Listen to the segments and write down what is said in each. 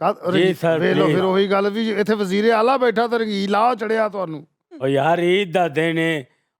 ਵੇਖ ਲਓ ਫਿਰ ਉਹੀ ਗੱਲ ਵੀ ਇੱਥੇ ਵਜ਼ੀਰ ਆਲਾ ਬੈਠਾ ਤੇ ਰੰਗੀਲਾ ਚੜਿਆ ਤੁਹਾਨੂੰ। ਉਹ ਯਾਰ ਈਦ ਦਾ ਦਿਨ ਹੈ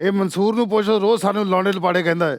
ਇਹ ਮਨਸੂਰ ਨੂੰ ਪੁੱਛੋ, ਰੋਜ਼ ਸਾਨੂੰ ਲੌਂਡੇ ਲਪਾੜੇ ਕਹਿੰਦਾ ਹੈ।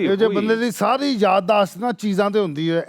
ਇਹ ਜੇ ਬੰਦੇ ਦੀ ਸਾਰੀ ਯਾਦਦਾਸ਼ਤ ਨਾ ਚੀਜ਼ਾਂ ਤੇ ਹੁੰਦੀ ਹੈ।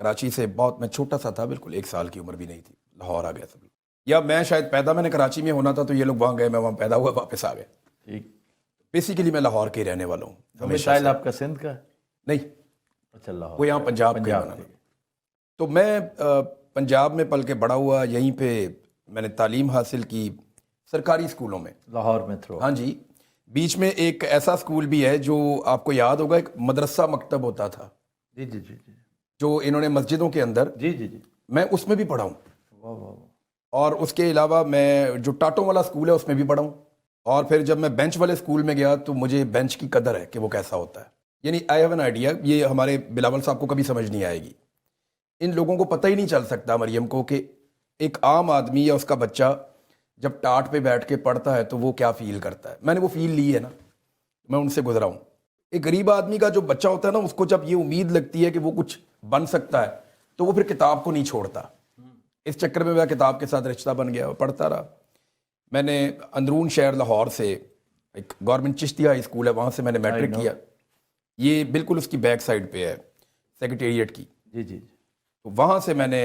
کراچی سے بہت میں چھوٹا سا تھا بالکل 1 سال کی عمر بھی نہیں تھی لاہور آ گیا سب یا میں شاید پیدا میں نے کراچی میں ہونا تھا تو یہ لوگ وہاں گئے میں وہاں پیدا ہوا واپس آ گیا ٹھیک. بیسیکلی میں لاہور کے ہی رہنے والا ہوں مثال آپ کا سندھ کا ہے؟ نہیں اچھا لاہور وہ یہاں پنجاب کا پنجاب. تو میں پنجاب میں پل کے بڑا ہوا یہیں پہ میں نے تعلیم حاصل کی سرکاری اسکولوں میں لاہور میں تھرو. ہاں جی بیچ میں ایک ایسا اسکول بھی ہے جو آپ کو یاد ہوگا ایک مدرسہ مکتب ہوتا تھا جی جی جی جی جو انہوں نے مسجدوں کے اندر جی جی جی. میں اس میں بھی پڑھا ہوں واہ واہ. اور اس کے علاوہ میں جو ٹاٹوں والا اسکول ہے اس میں بھی پڑھا ہوں اور پھر جب میں بینچ والے اسکول میں گیا تو مجھے بینچ کی قدر ہے کہ وہ کیسا ہوتا ہے یعنی آئی ہیو این آئیڈیا یہ ہمارے بلاول صاحب کو کبھی سمجھ نہیں آئے گی ان لوگوں کو پتہ ہی نہیں چل سکتا مریم کو کہ ایک عام آدمی یا اس کا بچہ جب ٹاٹ پہ بیٹھ کے پڑھتا ہے تو وہ کیا فیل کرتا ہے میں نے وہ فیل لی ہے نا میں ان سے گزرا ہوں ایک غریب آدمی کا جو بچہ ہوتا ہے نا اس کو جب یہ امید لگتی ہے کہ وہ کچھ بن سکتا ہے تو وہ پھر کتاب کو نہیں چھوڑتا اس چکر میں میرا کتاب کے ساتھ رشتہ بن گیا پڑھتا رہا میں نے اندرون شہر لاہور سے ایک گورنمنٹ چشتیہ ہائی اسکول ہے وہاں سے میں نے میٹرک کیا یہ بالکل اس کی بیک سائڈ پہ ہے سیکریٹریٹ کی جی جی. تو وہاں سے میں نے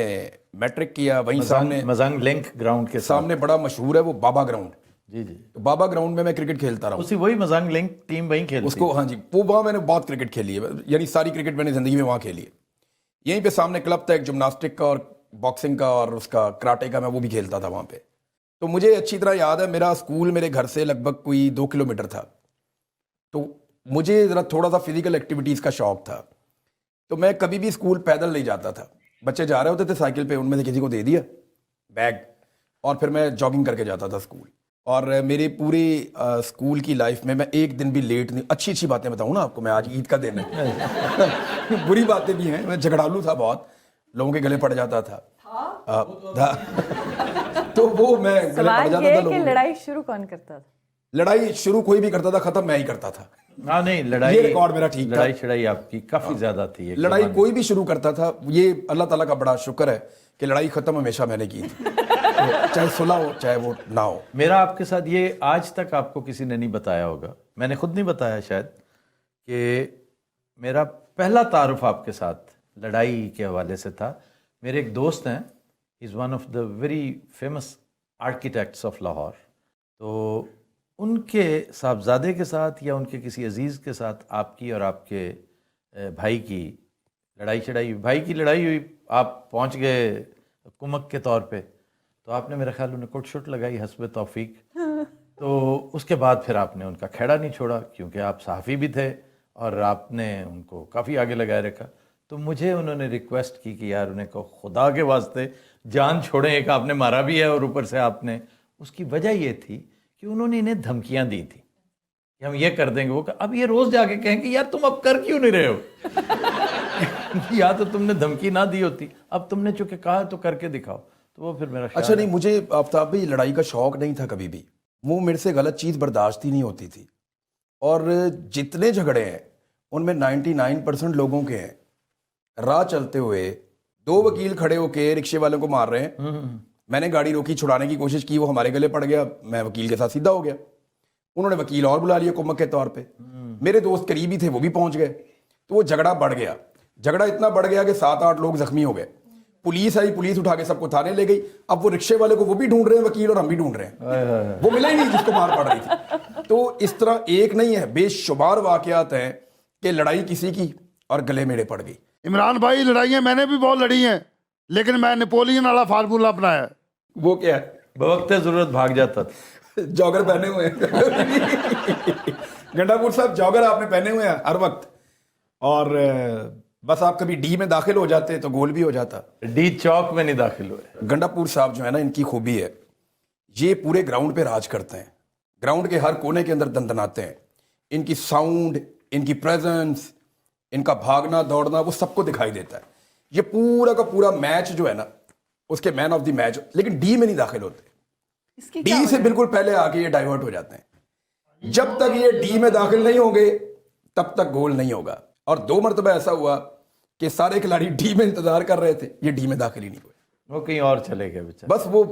میٹرک کیا وہیں سامنے مزنگ لنک گراؤنڈ کے سامنے بڑا مشہور ہے وہ بابا گراؤنڈ جی جی. تو بابا گراؤنڈ میں کرکٹ کھیلتا رہا ہوں اسی وہی مزنگ لنک ٹیم وہیں کھیلتی اس کو ہاں جی وہ وہاں میں نے بہت کرکٹ کھیلی ہے یعنی ساری کرکٹ میں نے زندگی میں وہاں کھیلی ہے یہیں پہ سامنے کلب تھا ایک جمناسٹک کا اور باکسنگ کا اور اس کا کراٹے کا میں وہ بھی کھیلتا تھا وہاں پہ تو مجھے اچھی طرح یاد ہے میرا اسکول میرے گھر سے لگ بھگ کوئی 2 کلومیٹر تھا تو مجھے ذرا تھوڑا سا فزیکل ایکٹیویٹیز کا شوق تھا تو میں کبھی بھی اسکول پیدل نہیں جاتا تھا بچے جا رہے ہوتے تھے سائیکل پہ ان میں سے کسی کو دے دیا بیگ اور پھر میں جاگنگ کر کے جاتا تھا اسکول اور میری پوری اسکول کی لائف میں ایک دن بھی لیٹ نہیں اچھی باتیں بتاؤں نا آپ کو میں آج عید کا دن ہے بری باتیں بھی ہیں میں جھگڑالو تھا بہت لوگوں کے گلے پڑ جاتا تھا تو وہ میں گلے پڑ جاتا تھا لوگوں لڑائی شروع کون کرتا تھا لڑائی شروع کوئی بھی کرتا تھا ختم میں ہی کرتا تھا ہاں نہیں لڑائی یہ ریکارڈ میرا ٹھیک تھا لڑائی چھڑائی آپ کی کافی زیادہ تھی لڑائی کوئی بھی شروع کرتا تھا یہ اللہ تعالیٰ کا بڑا شکر ہے کہ لڑائی ختم ہمیشہ میں نے کی تھی چاہے صلح ہو چاہے وہ نہ ہو میرا آپ کے ساتھ یہ آج تک آپ کو کسی نے نہیں بتایا ہوگا میں نے خود نہیں بتایا شاید کہ میرا پہلا تعارف آپ کے ساتھ لڑائی کے حوالے سے تھا میرے ایک دوست ہیں is one of the very famous architects of Lahore تو ان کے صاحبزادے کے ساتھ یا ان کے کسی عزیز کے ساتھ آپ کی اور آپ کے بھائی کی لڑائی چڑھائی بھائی کی لڑائی ہوئی آپ پہنچ گئے کمک کے طور پہ تو آپ نے میرا خیال انہیں کوٹ شوٹ لگائی حسب توفیق تو اس کے بعد پھر آپ نے ان کا کھیڑا نہیں چھوڑا کیونکہ آپ صحافی بھی تھے اور آپ نے ان کو کافی آگے لگائے رکھا تو مجھے انہوں نے ریکویسٹ کی کہ یار انہیں کو خدا کے واسطے جان چھوڑیں ایک آپ نے مارا بھی ہے اور اوپر سے آپ نے اس کی وجہ یہ تھی کہ انہوں نے انہیں دھمکیاں دی تھی کہ ہم یہ کر دیں گے وہ اب یہ روز جا کے کہیں کہ یار تم اب کر کیوں نہیں رہے ہو یا تو تم نے دھمکی نہ دی ہوتی اب تم نے چونکہ کہا تو کر کے دکھاؤ تو وہ پھر میرا اچھا نہیں مجھے آفتاب بھائی لڑائی کا شوق نہیں تھا کبھی بھی وہ میرے سے غلط چیز برداشت ہی نہیں ہوتی تھی اور جتنے جھگڑے ہیں ان میں 99% لوگوں کے ہیں راہ چلتے ہوئے 2 وکیل کھڑے ہو کے رکشے والوں کو مار رہے ہیں میں نے گاڑی روکی چھڑانے کی کوشش کی وہ ہمارے گلے پڑ گیا میں وکیل کے ساتھ سیدھا ہو گیا انہوں نے وکیل اور بلا لیا کمک کے طور پہ میرے دوست قریبی تھے وہ بھی پہنچ گئے تو وہ جھگڑا بڑھ گیا جھگڑا اتنا بڑھ گیا کہ 7-8 لوگ زخمی ہو گئے پولیس آئی پولیس اٹھا کے سب کو تھانے لے گئی اب وہ رکشے والے کو وہ بھی ڈھونڈ رہے ہیں وکیل اور ہم بھی ڈھونڈ رہے ہیں وہ ملے ہی نہیں جس کو مار پڑ رہی تھی تو اس طرح ایک نہیں ہے بے شمار واقعات ہیں کہ لڑائی کسی کی اور گلے میڑے پڑ گئی عمران بھائی لڑائیاں میں نے بھی بہت لڑی ہیں لیکن میں نیپولین والا فارمولہ اپنایا وہ کیا ہے بوقت ضرورت بھاگ جاتا تھا جاگر پہنے ہوئے ہیں گنڈا پور صاحب جاگر آپ نے پہنے ہوئے ہیں ہر وقت اور بس آپ کبھی ڈی میں داخل ہو جاتے تو گول بھی ہو جاتا ڈی چوک میں نہیں داخل ہوئے گنڈا پور صاحب جو ہے نا ان کی خوبی ہے یہ پورے گراؤنڈ پہ راج کرتے ہیں گراؤنڈ کے ہر کونے کے اندر دندناتے ہیں ان کی ساؤنڈ ان کی پریزنس ان کا بھاگنا دوڑنا وہ سب کو دکھائی دیتا ہے یہ پورا کا پورا میچ جو ہے نا اس کے مین آف دی میچ لیکن ڈی میں نہیں داخل ہوتے ڈی سے بالکل پہلے آ کے یہ ڈائیورٹ ہو جاتے ہیں جب تک یہ ڈی میں داخل نہیں ہوں گے تب تک گول نہیں ہوگا اور 2 مرتبہ ایسا ہوا کہ سارے کھلاڑی ڈی میں انتظار کر رہے تھے یہ ڈی میں داخل ہی نہیں ہوئے وہ کہیں اور چلے گئے بیچارے بس وہ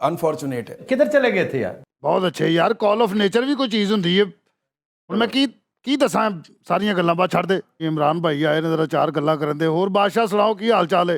انفارچونیٹ ہے کدھر چلے گئے تھے یار بہت اچھے یار کال آف نیچر بھی کوئی چیز ہوندی ہے ہن میں کی ਕੀ ਦੱਸਾਂ ਸਾਰੀਆਂ ਗੱਲਾਂ ਬਾਅਦ ਛੱਡ ਦੇ। ਇਮਰਾਨ ਭਾਈ ਆਏ ਨੇ ਜ਼ਰਾ 4 ਗੱਲਾਂ ਕਰਨ ਦੇ। ਹੋਰ ਬਾਦਸ਼ਾਹ ਸੁਣਾਓ ਕੀ ਹਾਲ ਚਾਲ ਹੈ,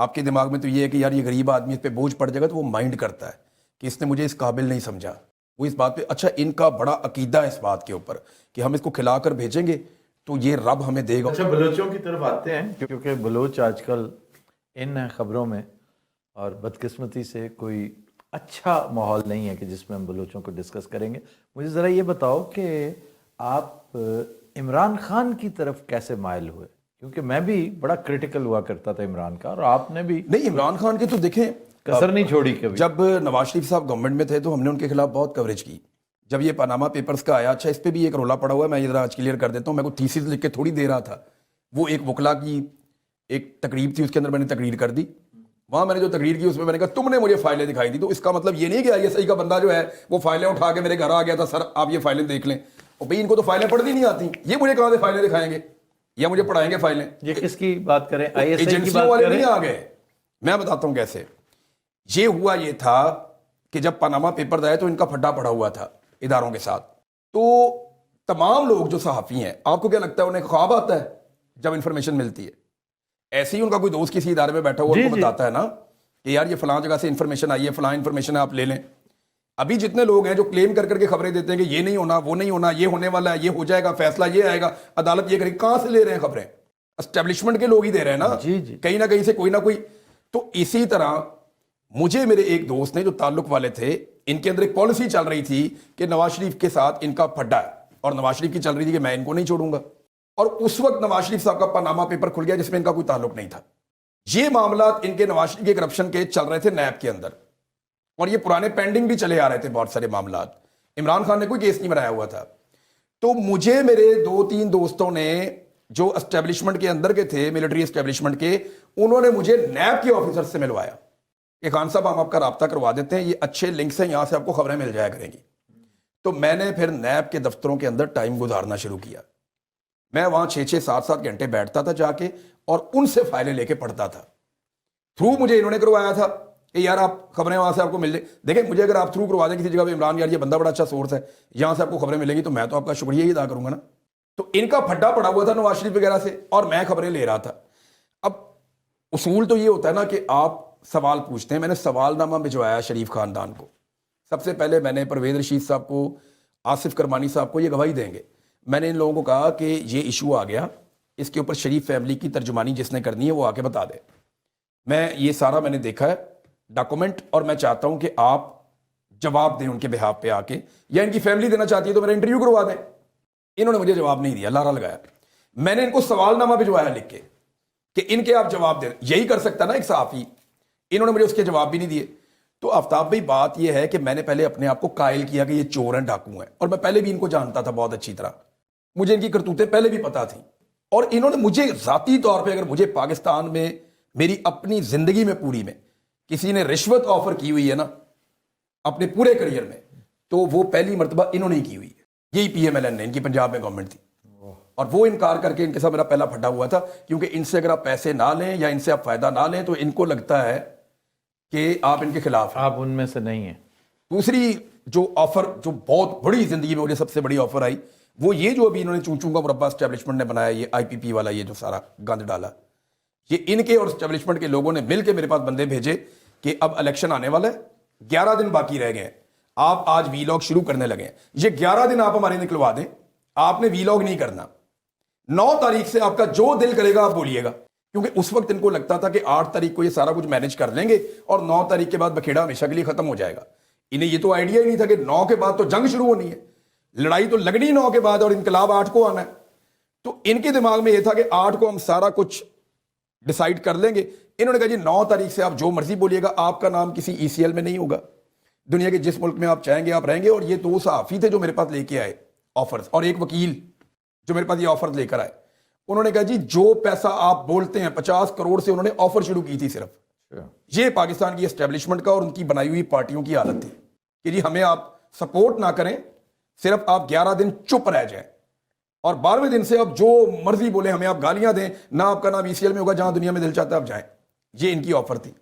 آپ کے دماغ میں تو یہ ہے کہ یار یہ غریب آدمی اس پہ بوجھ پڑ جائے گا، تو وہ مائنڈ کرتا ہے کہ اس نے مجھے اس قابل نہیں سمجھا، وہ اس بات پہ اچھا ان کا بڑا عقیدہ ہے اس بات کے اوپر کہ ہم اس کو کھلا کر بھیجیں گے تو یہ رب ہمیں دے گا. اچھا بلوچوں کی طرف آتے ہیں، کیونکہ بلوچ آج کل ان خبروں میں، اور بدقسمتی سے کوئی اچھا ماحول نہیں ہے کہ جس میں ہم بلوچوں کو ڈسکس کریں گے. مجھے ذرا یہ بتاؤ کہ آپ عمران خان کی طرف کیسے مائل ہوئے؟ کیونکہ میں بھی بڑا کرٹیکل ہوا کرتا تھا عمران کا، اور آپ نے بھی نہیں عمران خان کی تو دیکھیں کسر نہیں چھوڑی کبھی. جب نواز شریف صاحب گورنمنٹ میں تھے تو ہم نے ان کے خلاف بہت کوریج کی. جب یہ پاناما پیپرز کا آیا، اچھا اس پہ بھی ایک رولا پڑا ہوا ہے، میں یہ ذرا آج کلیئر کر دیتا ہوں. میں کو تھیسس لکھ کے تھوڑی دے رہا تھا، وہ ایک وکلا کی ایک تقریب تھی، اس کے اندر میں نے تقریر کر دی. وہاں میں نے جو تقریر کی اس میں نے کہا تم نے مجھے فائلیں دکھائی دی، تو اس کا مطلب یہ نہیں کہ آئی ایس آئی کا بندہ جو ہے وہ فائلیں اٹھا کے میرے گھر آ گیا تھا، سر آپ یہ فائلیں دیکھ لیں. اور بھائی ان کو تو فائلیں پڑھنی نہیں آتی، یہ مجھے کہاں سے فائلیں دکھائیں گے یا مجھے پڑھائیں گے فائلیں؟ یہ کس کی بات کریں؟ آئی ایس آئی کی ایجنسیوں بات والے کریں؟ نہیں آ گئے. میں بتاتا ہوں کیسے. یہ ہوا یہ تھا کہ جب پاناما پیپر آئے تو ان کا پھڈا پڑا ہوا تھا اداروں کے ساتھ. تو تمام لوگ جو صحافی ہیں، آپ کو کیا لگتا ہے انہیں خواب آتا ہے جب انفارمیشن ملتی ہے؟ ایسے ہی ان کا کوئی دوست کسی ادارے میں بیٹھا ہوا ان کو بتاتا ہے نا کہ یار یہ فلاں جگہ سے انفارمیشن آئی ہے، فلاں انفارمیشن آپ لے لیں. ابھی جتنے لوگ ہیں جو کلیم کر کے خبریں دیتے ہیں کہ یہ نہیں ہونا، وہ نہیں ہونا، یہ ہونے والا ہے، یہ ہو جائے گا، فیصلہ یہ آئے گا، عدالت یہ کرے گی، کہاں سے لے رہے ہیں خبریں؟ اسٹیبلشمنٹ کے لوگ ہی دے رہے ہیں نا، کہیں نہ کہیں سے کوئی نہ کوئی. تو اسی طرح مجھے میرے ایک دوست نے جو تعلق والے تھے، ان کے اندر ایک پالیسی چل رہی تھی کہ نواز شریف کے ساتھ ان کا پھڈا ہے، اور نواز شریف کی چل رہی تھی کہ میں ان کو نہیں چھوڑوں گا. اور اس وقت نواز شریف صاحب کا پاناما پیپر کھل گیا جس میں ان کا کوئی تعلق نہیں تھا. یہ معاملات ان کے نواز شریف کے کرپشن کے چل رہے تھے نیب کے اندر، اور یہ پرانے پینڈنگ بھی چلے آ رہے تھے بہت سارے معاملات. عمران خان نے کوئی کیس نہیں بنایا ہوا تھا. تو مجھے میرے 2-3 دوستوں نے جو اسٹیبلشمنٹ کے اندر کے تھے، ملٹری اسٹیبلشمنٹ کے، انہوں نے مجھے نیب کے آفیسر سے ملوایا کہ خان صاحب ہم آپ کا رابطہ کروا دیتے ہیں، یہ اچھے لنکس ہیں، یہاں سے آپ کو خبریں مل جایا کریں گی. تو میں نے پھر نیب کے دفتروں کے اندر ٹائم گزارنا شروع کیا. میں وہاں 6-6 7-7 گھنٹے بیٹھتا تھا جا کے، اور ان سے فائلیں لے کے پڑھتا تھا. تھرو مجھے انہوں نے کروایا تھا کہ یار آپ خبریں وہاں سے آپ کو مل جائیں. دیکھیں مجھے اگر آپ تھرو کروا دیں کسی جگہ پہ، عمران یار یہ بندہ بڑا اچھا سورس ہے، یہاں سے آپ کو خبریں ملیں گی، تو میں تو آپ کا شکریہ ہی ادا کروں گا نا. تو ان کا پھڈا پڑا ہوا تھا نواز شریف وغیرہ سے، اور میں خبریں لے رہا تھا. اب اصول تو یہ ہوتا ہے نا کہ آپ سوال پوچھتے ہیں. میں نے سوال نامہ بھجوایا شریف خاندان کو. سب سے پہلے میں نے پرویز رشید صاحب کو، آصف کرمانی صاحب کو، یہ گواہی دیں گے. میں نے ان لوگوں کو کہا کہ یہ ایشو آ گیا، اس کے اوپر شریف فیملی کی ترجمانی جس نے کرنی ہے وہ آ کے بتا دے. میں یہ سارا میں نے دیکھا ہے ڈاکومنٹ، اور میں چاہتا ہوں کہ آپ جواب دیں ان کے بہاف پہ آ کے، یا ان کی فیملی دینا چاہتی ہے تو میرا انٹرویو کروا دیں. انہوں نے مجھے جواب نہیں دیا، لارا لگایا. میں نے ان کو سوال نامہ بھجوایا لکھ کے کہ ان کے آپ جواب دیں. یہی کر سکتا نا ایک صحافی. انہوں نے مجھے اس کے جواب بھی نہیں دیے. تو آفتاب بھائی بات یہ ہے کہ میں نے پہلے اپنے آپ کو قائل کیا کہ یہ چور ہیں، ڈاکو ہیں، اور میں پہلے بھی ان کو جانتا تھا بہت اچھی طرح. مجھے ان کی کرتوتیں پہلے بھی پتا تھیں، اور انہوں نے مجھے ذاتی طور پہ، اگر مجھے پاکستان میں میری اپنی زندگی میں پوری میں کسی نے رشوت آفر کی ہوئی ہے نا اپنے پورے کریئر میں، تو وہ پہلی مرتبہ انہوں نے کی ہوئی ہے. یہی پی ایم ایل این نے، ان کی پنجاب میں گورنمنٹ تھی، اور وہ انکار کر کے ان کے ساتھ میرا پہلا پھڈا ہوا تھا. کیونکہ ان سے اگر آپ پیسے نہ لیں یا ان سے آپ فائدہ نہ لیں تو ان کو لگتا ہے کہ آپ ان کے خلاف ہیں. آپ ان میں سے نہیں ہیں. دوسری جو آفر جو بہت بڑی زندگی میں مجھے سب سے بڑی آفر آئی، وہ یہ جو ابھی انہوں نے چونچوں کا مربع اسٹیبلشمنٹ نے بنایا، یہ آئی پی پی والا، یہ جو سارا گند ڈالا، یہ ان کے اور اسٹیبلشمنٹ کے لوگوں نے مل کے میرے پاس بندے بھیجے کہ اب الیکشن آنے والا ہے، 11 دن باقی رہ گئے ہیں، آپ آج وی لاگ شروع کرنے لگے ہیں، یہ 11 دن آپ ہمارے نکلوا دیں. آپ نے وی لاگ نہیں کرنا، 9 تاریخ سے آپ کا جو دل کرے گا آپ بولیے گا. کیونکہ اس وقت ان کو لگتا تھا کہ 8 تاریخ کو یہ سارا کچھ مینج کر لیں گے اور 9 تاریخ کے بعد بکھیڑا ہمیشہ کے لیے ختم ہو جائے گا. انہیں یہ تو آئیڈیا ہی نہیں تھا کہ 9 کے بعد تو جنگ شروع ہونی ہے، لڑائی تو لگنی 9 کے بعد، اور انقلاب 8 کو آنا ہے. تو ان کے دماغ میں یہ تھا کہ 8 کو ہم سارا کچھ ڈیسائیڈ کر لیں گے. انہوں نے کہا جی 9 تاریخ سے آپ جو مرضی بولیے گا، آپ کا نام کسی ای سی ایل میں نہیں ہوگا، دنیا کے جس ملک میں آپ چاہیں گے آپ رہیں گے. اور یہ 2 صحافی تھے جو میرے پاس لے کے آئے آفرز، اور ایک وکیل جو میرے پاس یہ آفر لے کر آئے. انہوں نے کہا جی جو پیسہ آپ بولتے ہیں 50 کروڑ سے انہوں نے آفر شروع کی تھی صرف. یہ پاکستان کی اسٹیبلشمنٹ کا اور ان کی بنائی ہوئی پارٹیوں کی حالت تھی کہ جی ہمیں آپ سپورٹ نہ کریں، صرف آپ 11 دن چپ رہ جائیں، اور 12ویں دن سے آپ جو مرضی بولیں، ہمیں آپ گالیاں دیں، نہ آپ کا نام ای سی ایل میں ہوگا، جہاں دنیا میں دل چاہتا ہے آپ جائیں. یہ ان کی آفر تھی.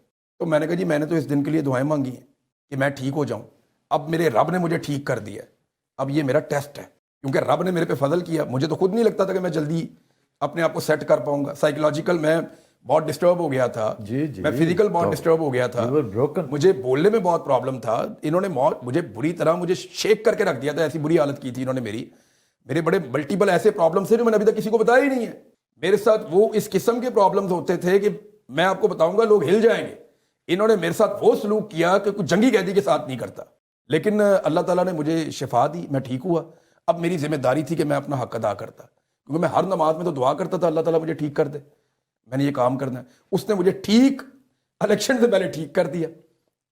تو میں نے کہا جی میں نے تو اس دن کے لیے دعائیں مانگی ہیں کہ میں ٹھیک ہو جاؤں. اب میرے رب نے مجھے ٹھیک کر دیا ہے، اب یہ میرا ٹیسٹ ہے، کیونکہ رب نے میرے پہ فضل کیا. مجھے تو خود نہیں لگتا تھا کہ میں جلدی اپنے آپ کو سیٹ کر پاؤں گا. سائیکولوجیکل میں بہت ڈسٹرب ہو گیا تھا, میں فزیکل بہت ڈسٹرب ہو گیا تھا, مجھے بولنے میں بہت پرابلم تھا. انہوں نے مجھے بری طرح مجھے شیک کر کے رکھ دیا تھا, ایسی بری حالت کی تھی انہوں نے میرے بڑے ملٹیپل ایسے پرابلمس ہیں جو میں نے ابھی تک کسی کو بتایا ہی نہیں ہے. میرے ساتھ وہ اس قسم کے پرابلمز ہوتے تھے کہ میں آپ کو بتاؤں گا لوگ ہل جائیں گے. انہوں نے میرے ساتھ وہ سلوک کیا کہ کوئی جنگی قیدی کے ساتھ نہیں کرتا. لیکن اللہ تعالیٰ نے مجھے شفا دی, میں ٹھیک ہوا. اب میری ذمہ داری تھی کہ میں اپنا حق ادا کرتا, کیونکہ میں ہر نماز میں تو دعا کرتا تھا اللہ تعالیٰ مجھے ٹھیک کر دے, میں نے یہ کام کرنا ہے. اس نے مجھے ٹھیک الیکشن سے پہلے ٹھیک کر دیا.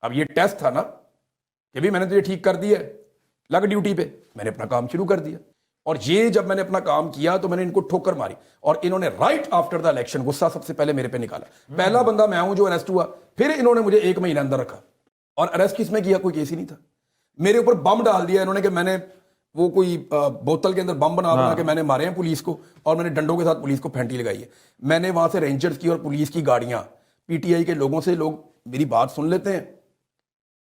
اب یہ ٹیسٹ تھا نا کہ بھی میں نے تو یہ ٹھیک کر دیا ہے, لگ ڈیوٹی پہ, میں نے اپنا کام شروع کر دیا. اور یہ جب میں نے اپنا کام کیا تو میں نے ان کو ٹھوکر ماری, اور انہوں نے رائٹ آفٹر دا الیکشن غصہ سب سے پہلے میرے پہ نکالا. پہلا بندہ میں ہوں جو اریسٹ ہوا, پھر انہوں نے مجھے 1 مہینہ اندر رکھا. اور اریسٹ کس میں کیا, کوئی کیس ہی نہیں تھا. میرے اوپر بم ڈال دیا انہوں نے کہ میں نے وہ کوئی بوتل کے اندر بم بنا کے میں نے مارے ہیں پولیس کو, اور میں نے ڈنڈوں کے ساتھ پولیس کو پھینٹی لگائی ہے. میں نے وہاں سے رینجرز کی اور پولیس کی گاڑیاں, پی ٹی آئی کے لوگوں سے, لوگ میری بات سن لیتے ہیں,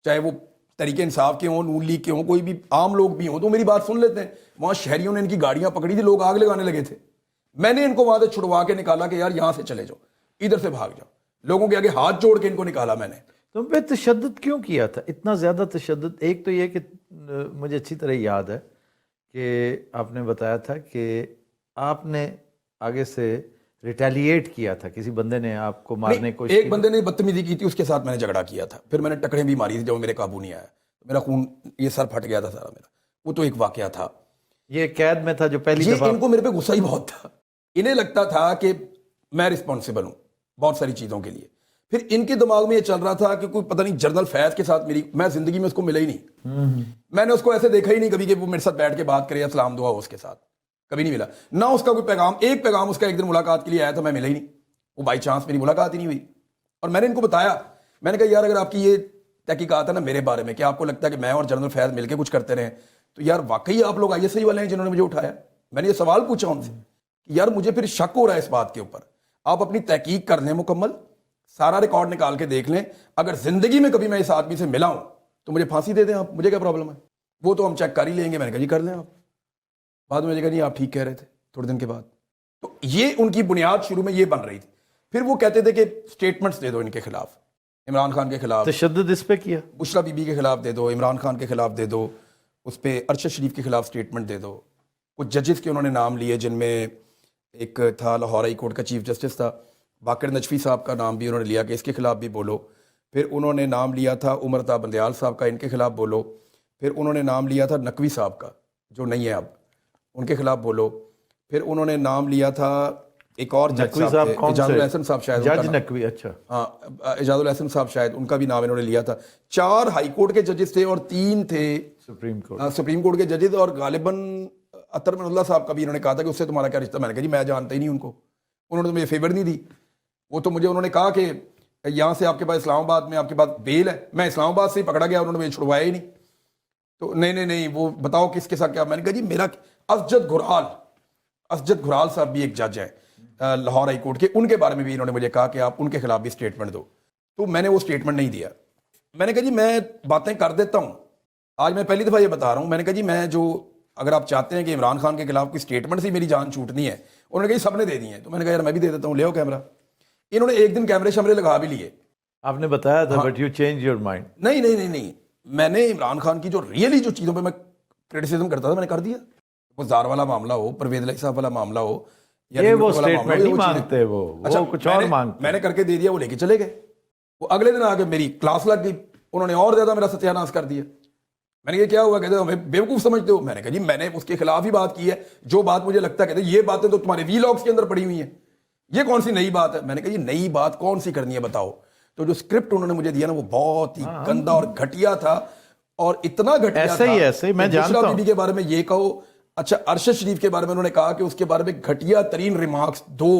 چاہے وہ تحریک انصاف کے ہوں, نون لیگ کے ہوں, کوئی بھی عام لوگ بھی ہوں, تو میری بات سن لیتے ہیں. وہاں شہریوں نے ان کی گاڑیاں پکڑی تھی, لوگ آگ لگانے لگے تھے. میں نے ان کو وہاں سے چھڑوا کے نکالا کہ یار یہاں سے چلے جاؤ, ادھر سے بھاگ جاؤ. لوگوں کے آگے ہاتھ جوڑ کے ان کو نکالا میں نے. تم پہ تشدد کیوں کیا تھا, اتنا زیادہ تشدد؟ ایک تو یہ کہ مجھے اچھی طرح یاد ہے کہ آپ نے بتایا تھا کہ آپ نے آگے سے ریٹیلیٹ کیا تھا, کسی بندے نے آپ کو مارنے کی کوشش کی. ایک بندے نے بدتمیزی کی تھی, اس کے ساتھ میں نے جھگڑا کیا تھا, پھر میں نے ٹکریں بھی ماری تھی جب میرے قابو نہیں آیا, میرا خون, یہ سر پھٹ گیا تھا سارا میرا. وہ تو ایک واقعہ تھا. یہ قید میں تھا جو پہلی دفعہ. ان کو میرے پہ غصہ ہی بہت تھا. انہیں لگتا تھا کہ میں رسپانسبل ہوں بہت ساری چیزوں کے لیے. پھر ان کے دماغ میں یہ چل رہا تھا کہ کوئی پتہ نہیں جنرل فیض کے ساتھ میں زندگی میں اس کو ملا ہی نہیں. میں نے اس کو ایسے دیکھا ہی نہیں کبھی کہ وہ میرے ساتھ بیٹھ کے بات کرے یا سلام دعا ہو, اس کے ساتھ کبھی نہیں ملا. نہ اس کا کوئی پیغام, ایک پیغام اس کا ایک دن ملاقات کے لیے آیا تھا, میں ملا ہی نہیں. وہ بائی چانس میری ملاقات ہی نہیں ہوئی. اور میں نے ان کو بتایا, میں نے کہا یار اگر آپ کی یہ تحقیقات ہے نا میرے بارے میں کہ آپ کو لگتا ہے کہ میں اور جنرل فیض مل کے کچھ کرتے رہے, تو یار واقعی آپ لوگ ISI والے ہیں جنہوں نے مجھے اٹھایا. میں نے یہ سوال پوچھا ان سے کہ یار مجھے پھر شک ہو رہا ہے اس بات کے اوپر, آپ اپنی تحقیق کر لیں مکمل, سارا ریکارڈ نکال کے دیکھ لیں, اگر زندگی میں کبھی میں اس آدمی سے ملا ہوں تو مجھے پھانسی دے دیں آپ, مجھے کیا پرابلم ہے. وہ تو ہم چیک کر ہی لیں گے. میں نے کہا جی کر لیں آپ. بعد میں کہا نہیں آپ ٹھیک کہہ رہے تھے تھوڑے دن کے بعد. تو یہ ان کی بنیاد شروع میں یہ بن رہی تھی. پھر وہ کہتے تھے کہ سٹیٹمنٹس دے دو ان کے خلاف, عمران خان کے خلاف تشدد اس پہ کیا, بشرا بی بی کے خلاف دے دو, عمران خان کے خلاف دے دو, اس پہ ارشد شریف کے خلاف سٹیٹمنٹ دے دو. کچھ ججز کے انہوں نے نام لیے, جن میں ایک تھا لاہور ہائی کورٹ کا چیف جسٹس تھا, باقر نجفی صاحب کا نام بھی انہوں نے لیا کہ اس کے خلاف بھی بولو. پھر انہوں نے نام لیا تھا عمر تا بندیال صاحب کا, ان کے خلاف بولو. پھر انہوں نے نام لیا تھا نقوی صاحب کا جو نہیں ہے اب, ان کے خلاف بولو. پھر انہوں نے نام لیا تھا ایک اور جج صاحب, اجاز الحسن صاحب شاید, جج نقوی, اچھا ہاں اجاز الحسن صاحب شاید, ان کا بھی نام انہوں نے لیا تھا. 4 ہائی کورٹ کے ججز تھے اور 3 تھے سپریم کورٹ کے ججز, اور غالباً اطہر من اللہ صاحب کا بھی انہوں نے کہا تھا کہ اس سے تمہارا کیا رشتہ. میں نے کہا جی میں جانتا ہی نہیں ان کو, انہوں نے تو مجھے فیور نہیں دی. وہ تو مجھے انہوں نے کہا کہ یہاں سے آپ کے پاس اسلام آباد میں آپ کے پاس بیل ہے, میں اسلام آباد سے ہی پکڑا گیا, انہوں نے مجھے چھڑوایا ہی نہیں. تو نہیں وہ بتاؤ کس کے ساتھ کیا. میں نے کہا جی میرا اسجد گھرال صاحب بھی ایک جج ہیں لاہور ہائی کورٹ کے, ان کے بارے میں بھی انہوں نے مجھے کہا کہ آپ ان کے خلاف بھی سٹیٹمنٹ دو. تو میں نے وہ سٹیٹمنٹ نہیں دیا. میں نے کہا جی میں باتیں کر دیتا ہوں, آج میں پہلی دفعہ یہ بتا رہا ہوں. میں نے کہا جی میں جو, اگر آپ چاہتے ہیں کہ عمران خان کے خلاف کوئی سٹیٹمنٹ سے میری جان چھوٹنی ہے, انہوں نے کہا جی سب نے دے دی ہیں. تو میں نے کہا یار میں بھی دے دیتا ہوں, لے آؤ کیمرہ. انہوں نے ایک دن کیمرے شمرے لگا بھی لیے. آپ نے بتایا تھا but you change your mind. نہیں, میں نے عمران خان کی جو ریئلی جو چیزوں پہ میں کرٹیسزم کرتا تھا میں نے کر دیا. وہ زار والا معاملہ ہو, پرویز علیہ صاحب والا معاملہ ہو, یہ وہ سٹیٹمنٹ نہیں مانگتے, وہ کچھ اور مانگتے. میں نے کر کے دے دیا, وہ لے کے چلے گئے. وہ اگلے دن آ کے میری کلاس لگ گئی, انہوں نے اور زیادہ میرا ستیہ ناش کر دیا. میں نے کہا کیا ہوا, کہتے ہمیں بیوقوف سمجھتے ہو. میں نے کہا جی میں نے اس کے خلاف ہی بات کی ہے, جو بات مجھے لگتا ہے. کہتے یہ باتیں تو تمہارے وی لاگس کے اندر پڑی ہوئی ہیں, یہ کون سی نئی بات ہے. میں نے کہا یہ نئی بات کون سی کرنی ہے بتاؤ. تو جو اسکرپٹ انہوں نے مجھے دیا نا وہ بہت ہی گندا اور گھٹیا تھا, اور اتنا گھٹیا تھا. ایسے ہی میں جانتا ہوں. بی بی کے بارے میں یہ کہو, اچھا ارشد شریف کے بارے میں انہوں نے کہا کہ اس کے بارے میں گھٹیا ترین ریمارکس دو,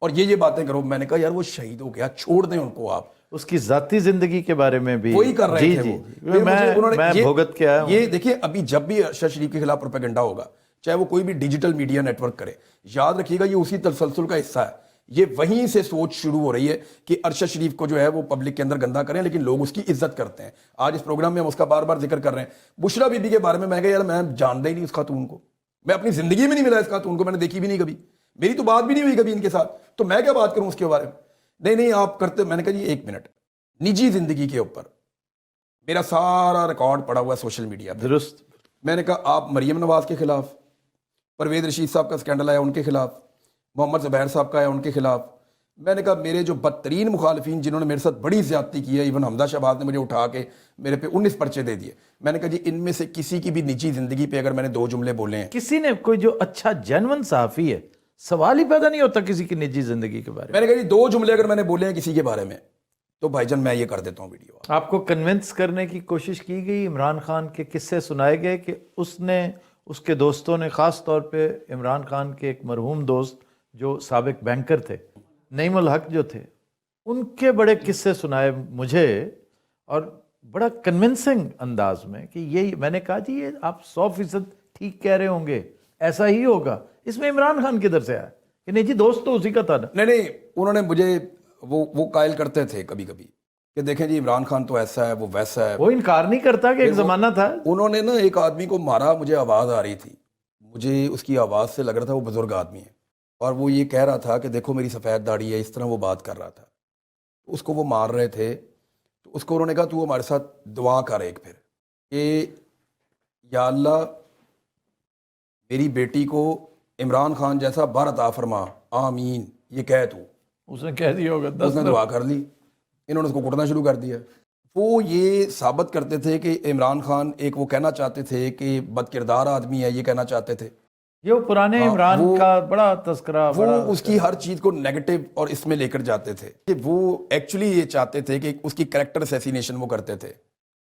اور یہ باتیں کرو. میں نے کہا یار وہ شہید ہو گیا, چھوڑ دیں ان کو. آپ اس کی ذاتی زندگی کے بارے میں بھی وہی کر رہے تھے. میں بھگت کے آیا ہوں. یہ دیکھیے ابھی جب بھی ارشد شریف کے خلاف پروپیگنڈا ہوگا, چاہے وہ کوئی بھی ڈیجیٹل میڈیا نیٹ ورک کرے, یاد رکھیے گا یہ اسی تسلسل کا حصہ ہے. یہ وہیں سے سوچ شروع ہو رہی ہے کہ ارشد شریف کو جو ہے وہ پبلک کے اندر گندا کریں, لیکن لوگ اس کی عزت کرتے ہیں. آج اس پروگرام میں ہم اس کا بار بار ذکر کر رہے ہیں. بشرا بی بی کے بارے میں میں کہا یار میں جانتا ہی نہیں اس خاتون کو, میں اپنی زندگی میں نہیں ملا اس خاتون کو, میں نے دیکھی بھی نہیں کبھی, میری تو بات بھی نہیں ہوئی کبھی ان کے ساتھ, تو میں کیا بات کروں اس کے بارے میں. نہیں آپ کرتے. میں نے کہا جی ایک منٹ, نجی زندگی کے اوپر میرا سارا ریکارڈ پڑا ہوا ہے سوشل میڈیا پہ. درست. میں نے کہا آپ مریم نواز کے خلاف, پرویز رشید صاحب کا اسکینڈل آیا ان کے خلاف, محمد زبیر صاحب کا ہے ان کے خلاف. میں نے کہا میرے جو بدترین مخالفین جنہوں نے میرے ساتھ بڑی زیادتی کی ہے, ایون حمزہ شہباز نے مجھے اٹھا کے میرے پہ 19 پرچے دے دیے. میں نے کہا جی ان میں سے کسی کی بھی نجی زندگی پہ اگر میں نے 2 جملے بولے ہیں, کسی نے کوئی جو اچھا جینون صحافی ہے, سوال ہی پیدا نہیں ہوتا کسی کی نجی زندگی کے بارے میں. میں نے کہا جی 2 جملے اگر میں نے بولے ہیں کسی کے بارے میں تو بھائی جان میں یہ کر دیتا ہوں ویڈیو. آپ کو کنونس کرنے کی کوشش کی گئی, عمران خان کے قصے سنائے گئے کہ اس نے, اس کے دوستوں نے, خاص طور پہ عمران خان کے ایک مرحوم دوست جو سابق بینکر تھے, نعیم الحق جو تھے, ان کے بڑے قصے سنائے مجھے, اور بڑا کنونسنگ انداز میں کہ یہ, میں نے کہا جی یہ آپ 100% ٹھیک کہہ رہے ہوں گے, ایسا ہی ہوگا. اس میں عمران خان کدھر سے آیا کہ نہیں جی دوست تو اسی کا تھا نا. نہیں انہوں نے مجھے وہ قائل کرتے تھے کبھی کبھی کہ دیکھیں جی عمران خان تو ایسا ہے, وہ ویسا ہے. وہ انکار نہیں کرتا کہ ایک زمانہ تھا. انہوں نے نا ایک آدمی کو مارا, مجھے آواز آ رہی تھی, مجھے اس کی آواز سے لگ رہا تھا وہ بزرگ آدمی ہے, اور وہ یہ کہہ رہا تھا کہ دیکھو میری سفید داڑھی ہے, اس طرح وہ بات کر رہا تھا. اس کو وہ مار رہے تھے تو اس کو انہوں نے کہا تو ہمارے ساتھ دعا کر ایک پھر کہ یا اللہ میری بیٹی کو عمران خان جیسا بر عطا فرما, آمین. یہ کہہ تو اس نے کہہ دیا ہوگا, اس نے دعا کر لی, انہوں نے اس کو کٹنا شروع کر دیا. وہ یہ ثابت کرتے تھے کہ عمران خان ایک, وہ کہنا چاہتے تھے کہ بد کردار آدمی ہے, یہ کہنا چاہتے تھے. یہ وہ پرانے عمران کا بڑا تذکرہ, وہ اس کی ہر چیز کو نیگیٹو اور اس میں لے کر جاتے تھے کہ وہ ایکچولی یہ چاہتے تھے کہ اس کی کریکٹر اسیسینیشن وہ کرتے تھے,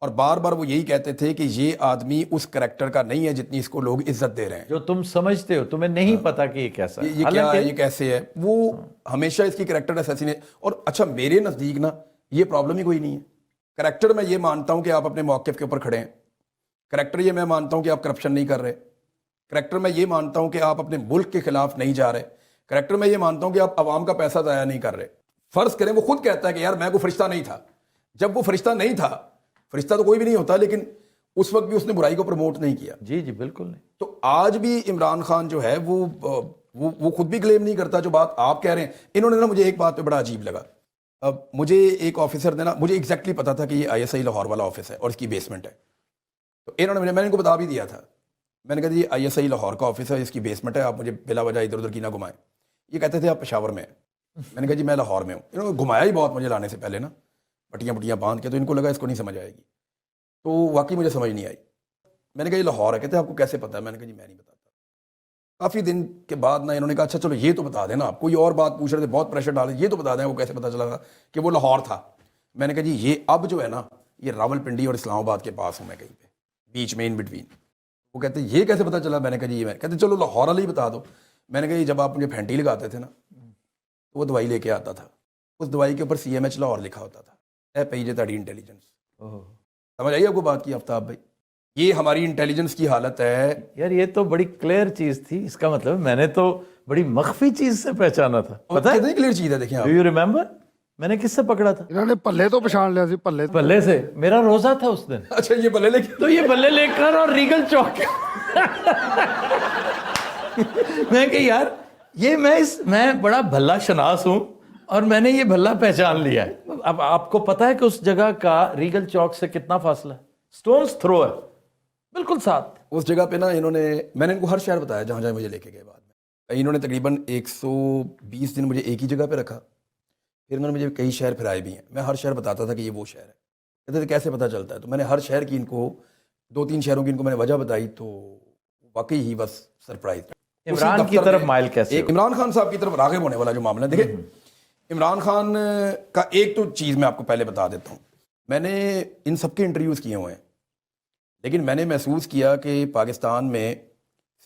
اور بار بار وہ یہی کہتے تھے کہ یہ آدمی اس کریکٹر کا نہیں ہے جتنی اس کو لوگ عزت دے رہے ہیں. جو تم سمجھتے ہو, تمہیں نہیں پتا کہ یہ کیسا ہے, یہ کیا ہے, یہ کیسے ہے. وہ ہمیشہ اس کی کریکٹر اسیسینیشن. اور اچھا میرے نزدیک نا یہ پرابلم ہی کوئی نہیں ہے. کریکٹر میں یہ مانتا ہوں کہ آپ اپنے موقف کے اوپر کھڑے ہیں, کریکٹر یہ میں مانتا ہوں کہ آپ کرپشن نہیں کر رہے, کریکٹر میں یہ مانتا ہوں کہ آپ اپنے ملک کے خلاف نہیں جا رہے, کریکٹر میں یہ مانتا ہوں کہ آپ عوام کا پیسہ ضائع نہیں کر رہے. فرض کریں وہ خود کہتا ہے کہ یار میں کوئی فرشتہ نہیں تھا. جب وہ فرشتہ نہیں تھا, فرشتہ تو کوئی بھی نہیں ہوتا, لیکن اس وقت بھی اس نے برائی کو پروموٹ نہیں کیا. جی بالکل نہیں. تو آج بھی عمران خان جو ہے وہ خود بھی کلیم نہیں کرتا جو بات آپ کہہ رہے ہیں. انہوں نے نا مجھے ایک بات پہ بڑا عجیب لگا. اب مجھے ایک آفیسر نے نا, مجھے ایگزیکٹلی پتا تھا کہ یہ ISI لاہور والا آفس ہے اور اس کی بیسمنٹ ہے. تو انہوں نے, میں نے ان کو بتا بھی دیا تھا, میں نے کہا یہ ISI لاہور کا آفس ہے, اس کی بیسمنٹ ہے, آپ مجھے بلا وجہ ادھر ادھر کی نہ گھمائیں. یہ کہتے تھے آپ پشاور میں ہیں. میں نے کہا جی میں لاہور میں ہوں. انہوں نے گھمایا ہی بہت مجھے لانے سے پہلے نا, پٹیاں باندھ کے, تو ان کو لگا اس کو نہیں سمجھ آئے گی. تو واقعی مجھے سمجھ نہیں آئی. میں نے کہا یہ لاہور ہے. کہتے ہیں آپ کو کیسے پتا ہے؟ میں نے کہا جی میں نہیں بتاتا. کافی دن کے بعد نا انہوں نے کہا اچھا چلو یہ تو بتا دیں نا, آپ کوئی اور بات پوچھ رہے تھے, بہت پریشر ڈالے, یہ تو بتا دیں وہ کیسے پتا چلا تھا کہ وہ لاہور تھا. میں نے کہا جی یہ اب جو ہے نا یہ راول پنڈی اور اسلام آباد کے پاس ہوں میں, کہیں پہ بیچ میں ان بٹوین. وہ کہتے ہیں یہ کیسے پتا چلا؟ میں نے کہا جی یہ, میں کہتے چلو لاہور والا ہی بتا دو. میں نے کہا جب آپ مجھے پھینٹی لگاتے تھے نا تو وہ دوائی لے کے آتا تھا, اس دوائی کے اوپر CMH لاہور لکھا ہوتا تھا, اے پی جے تاڑی انٹیلیجنس. سمجھ آئیے آپ کو بات کی آفتاب بھائی؟ یہ ہماری انٹیلیجنس کی حالت ہے یار. یہ تو بڑی کلیئر چیز تھی. اس کا مطلب میں نے تو بڑی مخفی چیز سے پہچانا تھا. پتہ ہے کتنی کلیئر چیز ہے, دیکھیں آپ. ڈو یو ریمبر میں نے کس سے پکڑا تھا؟ انہوں نے پلے تو پچھان لیا سی, بلے سے. میرا روزہ تھا اس دن. اچھا یہ بلے لے کے, تو یہ بلے لے کر اور ریگل چوک میں کہ یار یہ میں بڑا بھلا شناس ہوں اور میں نے یہ بھلا پہچان لیا ہے. اب آپ کو پتا ہے کہ اس جگہ کا ریگل چوک سے کتنا فاصلہ ہے؟ سٹونز تھرو ہے, بالکل ساتھ. اس جگہ پہ نا انہوں نے, میں نے ان کو ہر شہر بتایا جہاں جہاں مجھے لے کے گئے. بعد میں انہوں نے تقریباً 120 دن مجھے ایک ہی جگہ پہ رکھا. پھر انہوں نے مجھے کئی شہر پھرائے بھی ہیں. میں ہر شہر بتاتا تھا کہ یہ وہ شہر ہے. کہتے تھے کیسے پتہ چلتا ہے؟ تو میں نے ہر شہر کی ان کو 2-3 شہروں کی ان کو میں نے وجہ بتائی, تو واقعی ہی بس سرپرائز. عمران کی طرف مائل کیسے؟ ایک عمران خان صاحب کی طرف راغب ہونے والا جو معاملہ ہے, دیکھیں عمران خان کا ایک تو چیز میں آپ کو پہلے بتا دیتا ہوں. میں نے ان سب کے انٹرویوز کیے ہوئے ہیں, لیکن میں نے محسوس کیا کہ پاکستان میں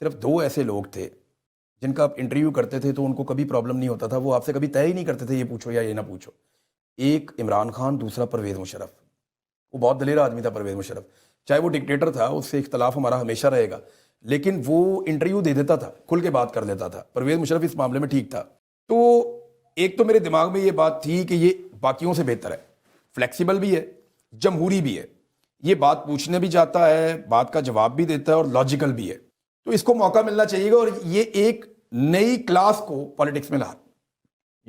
صرف 2 ایسے لوگ تھے جن کا آپ انٹرویو کرتے تھے تو ان کو کبھی پرابلم نہیں ہوتا تھا. وہ آپ سے کبھی طے ہی نہیں کرتے تھے یہ پوچھو یا یہ نہ پوچھو. ایک عمران خان, دوسرا پرویز مشرف. وہ بہت دلیر آدمی تھا پرویز مشرف, چاہے وہ ڈکٹیٹر تھا, اس سے اختلاف ہمارا ہمیشہ رہے گا, لیکن وہ انٹرویو دے دیتا تھا, کھل کے بات کر لیتا تھا. پرویز مشرف اس معاملے میں ٹھیک تھا. تو ایک تو میرے دماغ میں یہ بات تھی کہ یہ باقیوں سے بہتر ہے, فلیکسیبل بھی ہے, جمہوری بھی ہے, یہ بات پوچھنے بھی جاتا ہے, بات کا جواب بھی دیتا ہے اور لاجیکل بھی ہے. تو اس کو موقع ملنا چاہیے گا, اور یہ ایک نئی کلاس کو پالیٹکس میں لا.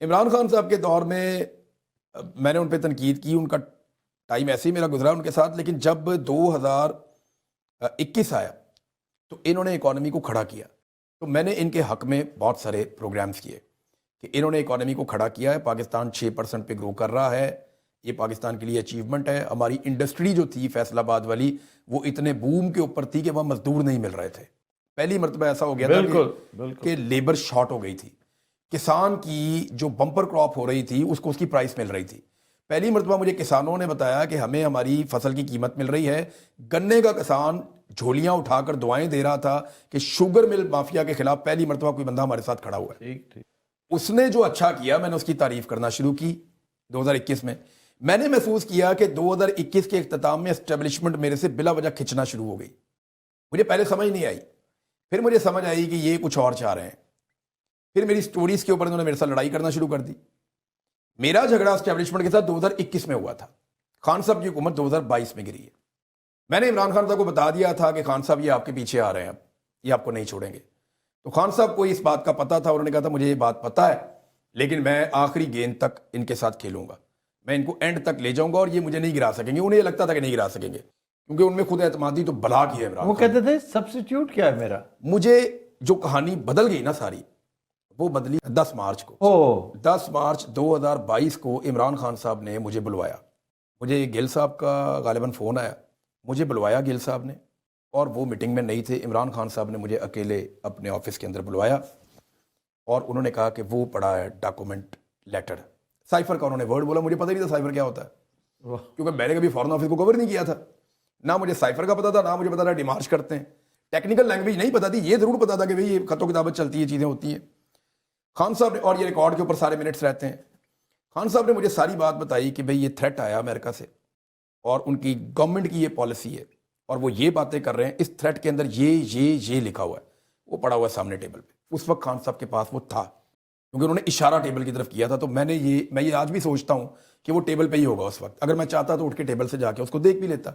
عمران خان صاحب کے دور میں میں نے ان پہ تنقید کی، ان کا ٹائم ایسے ہی میرا گزرا ان کے ساتھ، لیکن جب 2021 آیا تو انہوں نے اکانومی کو کھڑا کیا. تو میں نے ان کے حق میں بہت سارے پروگرامز کیے کہ انہوں نے اکانومی کو کھڑا کیا ہے. پاکستان 6% پہ گرو کر رہا ہے، یہ پاکستان کے لیے اچیومنٹ ہے. ہماری انڈسٹری جو تھی فیصل آباد والی، وہ اتنے بوم کے اوپر تھی کہ وہاں مزدور نہیں مل رہے تھے. پہلی مرتبہ ایسا ہو گیا تھا کہ لیبر شارٹ ہو گئی تھی. کسان کی جو بمپر کراپ ہو رہی تھی اس کو اس کی پرائس مل رہی تھی. پہلی مرتبہ مجھے کسانوں نے بتایا کہ ہمیں ہماری فصل کی قیمت مل رہی ہے. گنے کا کسان جھولیاں اٹھا کر دعائیں دے رہا تھا کہ شوگر مل مافیا کے خلاف پہلی مرتبہ کوئی بندہ ہمارے ساتھ کھڑا ہوا ہے. اس نے جو اچھا کیا میں نے اس کی تعریف کرنا شروع کی 2021 میں. میں نے محسوس کیا کہ 2021 کے اختتام میں اسٹیبلشمنٹ میرے سے بلا وجہ کھنچنا شروع ہو گئی. مجھے پہلے سمجھ نہیں آئی، پھر مجھے سمجھ آئی کہ یہ کچھ اور چاہ رہے ہیں. پھر میری سٹوریز کے اوپر انہوں نے میرے ساتھ لڑائی کرنا شروع کر دی. میرا جھگڑا اسٹیبلشمنٹ کے ساتھ 2021 میں ہوا تھا. خان صاحب کی حکومت 2022 میں گری ہے. میں نے عمران خان صاحب کو بتا دیا تھا کہ خان صاحب یہ آپ کے پیچھے آ رہے ہیں، اب یہ آپ کو نہیں چھوڑیں گے. تو خان صاحب کو اس بات کا پتہ تھا، انہوں نے کہا تھا مجھے یہ بات پتہ ہے لیکن میں آخری گیند تک ان کے ساتھ کھیلوں گا، میں ان کو اینڈ تک لے جاؤں گا اور یہ مجھے نہیں گرا سکیں گے. انہیں یہ لگتا تھا کہ نہیں گرا سکیں گے کیونکہ ان میں خود اعتمادی تو بلا کی ہے. عمران وہ کہتے تھے سبسٹیوٹ کیا ہے میرا. مجھے جو کہانی بدل گئی نا ساری، وہ بدلی 10 مارچ کو. 10 مارچ 2022 کو عمران خان صاحب نے مجھے بلوایا. مجھے گل صاحب کا غالباً فون آیا، مجھے بلوایا گل صاحب نے، اور وہ میٹنگ میں نہیں تھے. عمران خان صاحب نے مجھے اکیلے اپنے آفس کے اندر بلوایا اور انہوں نے کہا کہ وہ پڑھا ہے ڈاکومنٹ لیٹر. سائفر کا انہوں نے ورڈ بولا، مجھے پتہ نہیں تھا سائفر کیا ہوتا ہے کیونکہ میں نے کبھی فارن آفس کو کور نہیں کیا تھا. نہ مجھے سائفر کا پتا تھا، نہ مجھے پتا تھا ڈیمارچ کرتے ہیں. ٹیکنیکل لینگویج نہیں پتا تھی، یہ ضرور پتا تھا کہ بھئی یہ خط و کتابت چلتی ہے، چیزیں ہوتی ہیں. خان صاحب نے، اور یہ ریکارڈ کے اوپر سارے منٹس رہتے ہیں، خان صاحب نے مجھے ساری بات بتائی کہ بھئی یہ تھریٹ آیا امریکہ سے اور ان کی گورنمنٹ کی یہ پالیسی ہے اور وہ یہ باتیں کر رہے ہیں. اس تھریٹ کے اندر یہ لکھا ہوا ہے. وہ پڑا ہوا ہے سامنے ٹیبل پہ. اس وقت خان صاحب کے پاس وہ تھا کیونکہ انہوں نے اشارہ ٹیبل کی طرف کیا تھا. تو میں یہ آج بھی سوچتا ہوں کہ وہ ٹیبل پہ ہی ہوگا اس وقت. اگر میں چاہتا تو اٹھ کے ٹیبل سے جا کے اس کو دیکھ بھی لیتا.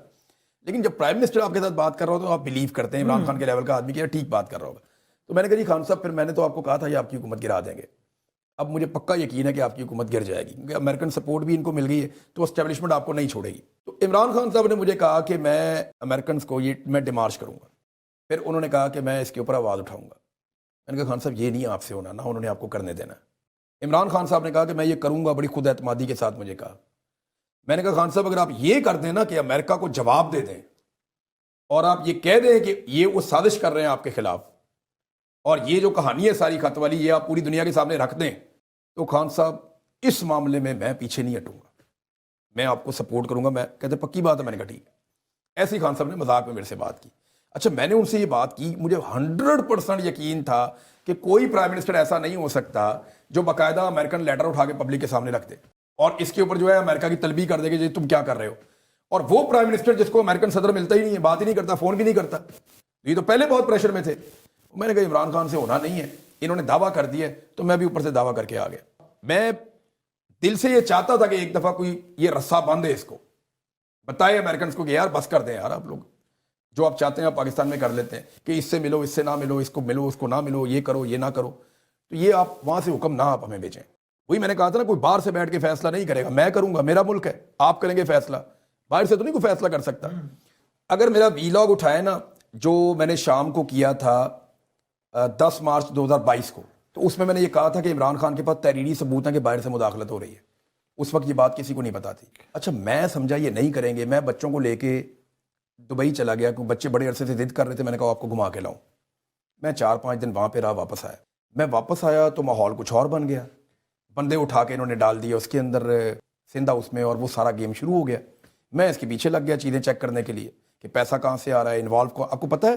لیکن جب پرائم منسٹر آپ کے ساتھ بات کر رہا ہو تو آپ بلیو کرتے ہیں عمران خان کے لیول کا آدمی کہ ٹھیک بات کر رہا ہوگا. تو میں نے کہا جی خان صاحب، پھر میں نے تو آپ کو کہا تھا یہ آپ کی حکومت گرا دیں گے. اب مجھے پکا یقین ہے کہ آپ کی حکومت گر جائے گی کیونکہ امریکن سپورٹ بھی ان کو مل گئی ہے تو اسٹیبلشمنٹ آپ کو نہیں چھوڑے گی. تو عمران خان صاحب نے مجھے کہا کہ میں امریکنس کو میں ڈیمارچ کروں گا. پھر انہوں نے کہا کہ میں اس کے اوپر آواز اٹھاؤں گا. میں نے کہا خان صاحب یہ نہیں آپ سے ہونا، نہ انہوں نے آپ کو کرنے دینا. عمران خان صاحب نے کہا کہ میں یہ کروں گا، بڑی خود اعتمادی کے ساتھ مجھے کہا. میں نے کہا خان صاحب اگر آپ یہ کر دیں نا کہ امریکہ کو جواب دے دیں اور آپ یہ کہہ دیں کہ یہ وہ سازش کر رہے ہیں آپ کے خلاف اور یہ جو کہانی ہے ساری خط والی یہ آپ پوری دنیا کے سامنے رکھ دیں، تو خان صاحب اس معاملے میں پیچھے نہیں ہٹوں گا، میں آپ کو سپورٹ کروں گا. میں کہتے پکی بات ہے. میں نے کہا ٹھیک. ایسی خان صاحب نے مذاق میں میرے سے بات کی. اچھا میں نے ان سے یہ بات کی، مجھے 100% یقین تھا کہ کوئی پرائم منسٹر ایسا نہیں ہو سکتا جو باقاعدہ امریکن لیٹر اٹھا کے پبلک کے سامنے رکھ دے اور اس کے اوپر جو ہے امریکہ کی طلبی کر دے کہ جی تم کیا کر رہے ہو. اور وہ پرائم منسٹر جس کو امریکن صدر ملتا ہی نہیں ہے، بات ہی نہیں کرتا، فون بھی نہیں کرتا. یہ تو پہلے بہت پریشر میں تھے. میں نے کہا عمران خان سے ہونا نہیں ہے، انہوں نے دعویٰ کر دیا ہے تو میں بھی اوپر سے دعویٰ کر کے آ گیا. میں دل سے یہ چاہتا تھا کہ ایک دفعہ کوئی یہ رسا باندھے، اس کو بتائے امریکنس کو کہ یار بس کر دیں یار، آپ لوگ جو آپ چاہتے ہیں آپ پاکستان میں کر لیتے ہیں کہ اس سے ملو، اس سے نہ ملو، اس کو ملو، اس کو نہ ملو، یہ کرو، یہ نہ کرو. تو یہ آپ وہاں سے حکم نہ آپ ہمیں بھیجیں. وہی میں نے کہا تھا نا، کوئی باہر سے بیٹھ کے فیصلہ نہیں کرے گا، میں کروں گا. میرا ملک ہے، آپ کریں گے فیصلہ، باہر سے تو نہیں کوئی فیصلہ کر سکتا. اگر میرا ویلاگ اٹھائے نا جو میں نے شام کو کیا تھا 10 مارچ 2022 کو، تو اس میں نے یہ کہا تھا کہ عمران خان کے پاس تحریری ثبوت ہیں کہ باہر سے مداخلت ہو رہی ہے. اس وقت یہ بات کسی کو نہیں پتا تھی. اچھا میں سمجھا یہ نہیں کریں گے. میں بچوں کو لے کے دبئی چلا گیا کیونکہ بچے بڑے عرصے سے ضد کر رہے تھے. میں نے کہا آپ کو گھما کے لاؤں. میں 4-5 دن وہاں پہ رہا، واپس آیا. میں واپس آیا تو ماحول کچھ اور بن گیا. بندے اٹھا کے انہوں نے ڈال دیا اس کے اندر سندھ ہاؤس میں اور وہ سارا گیم شروع ہو گیا. میں اس کے پیچھے لگ گیا چیزیں چیک کرنے کے لیے کہ پیسہ کہاں سے آ رہا ہے، انوالو کو. آپ کو پتہ ہے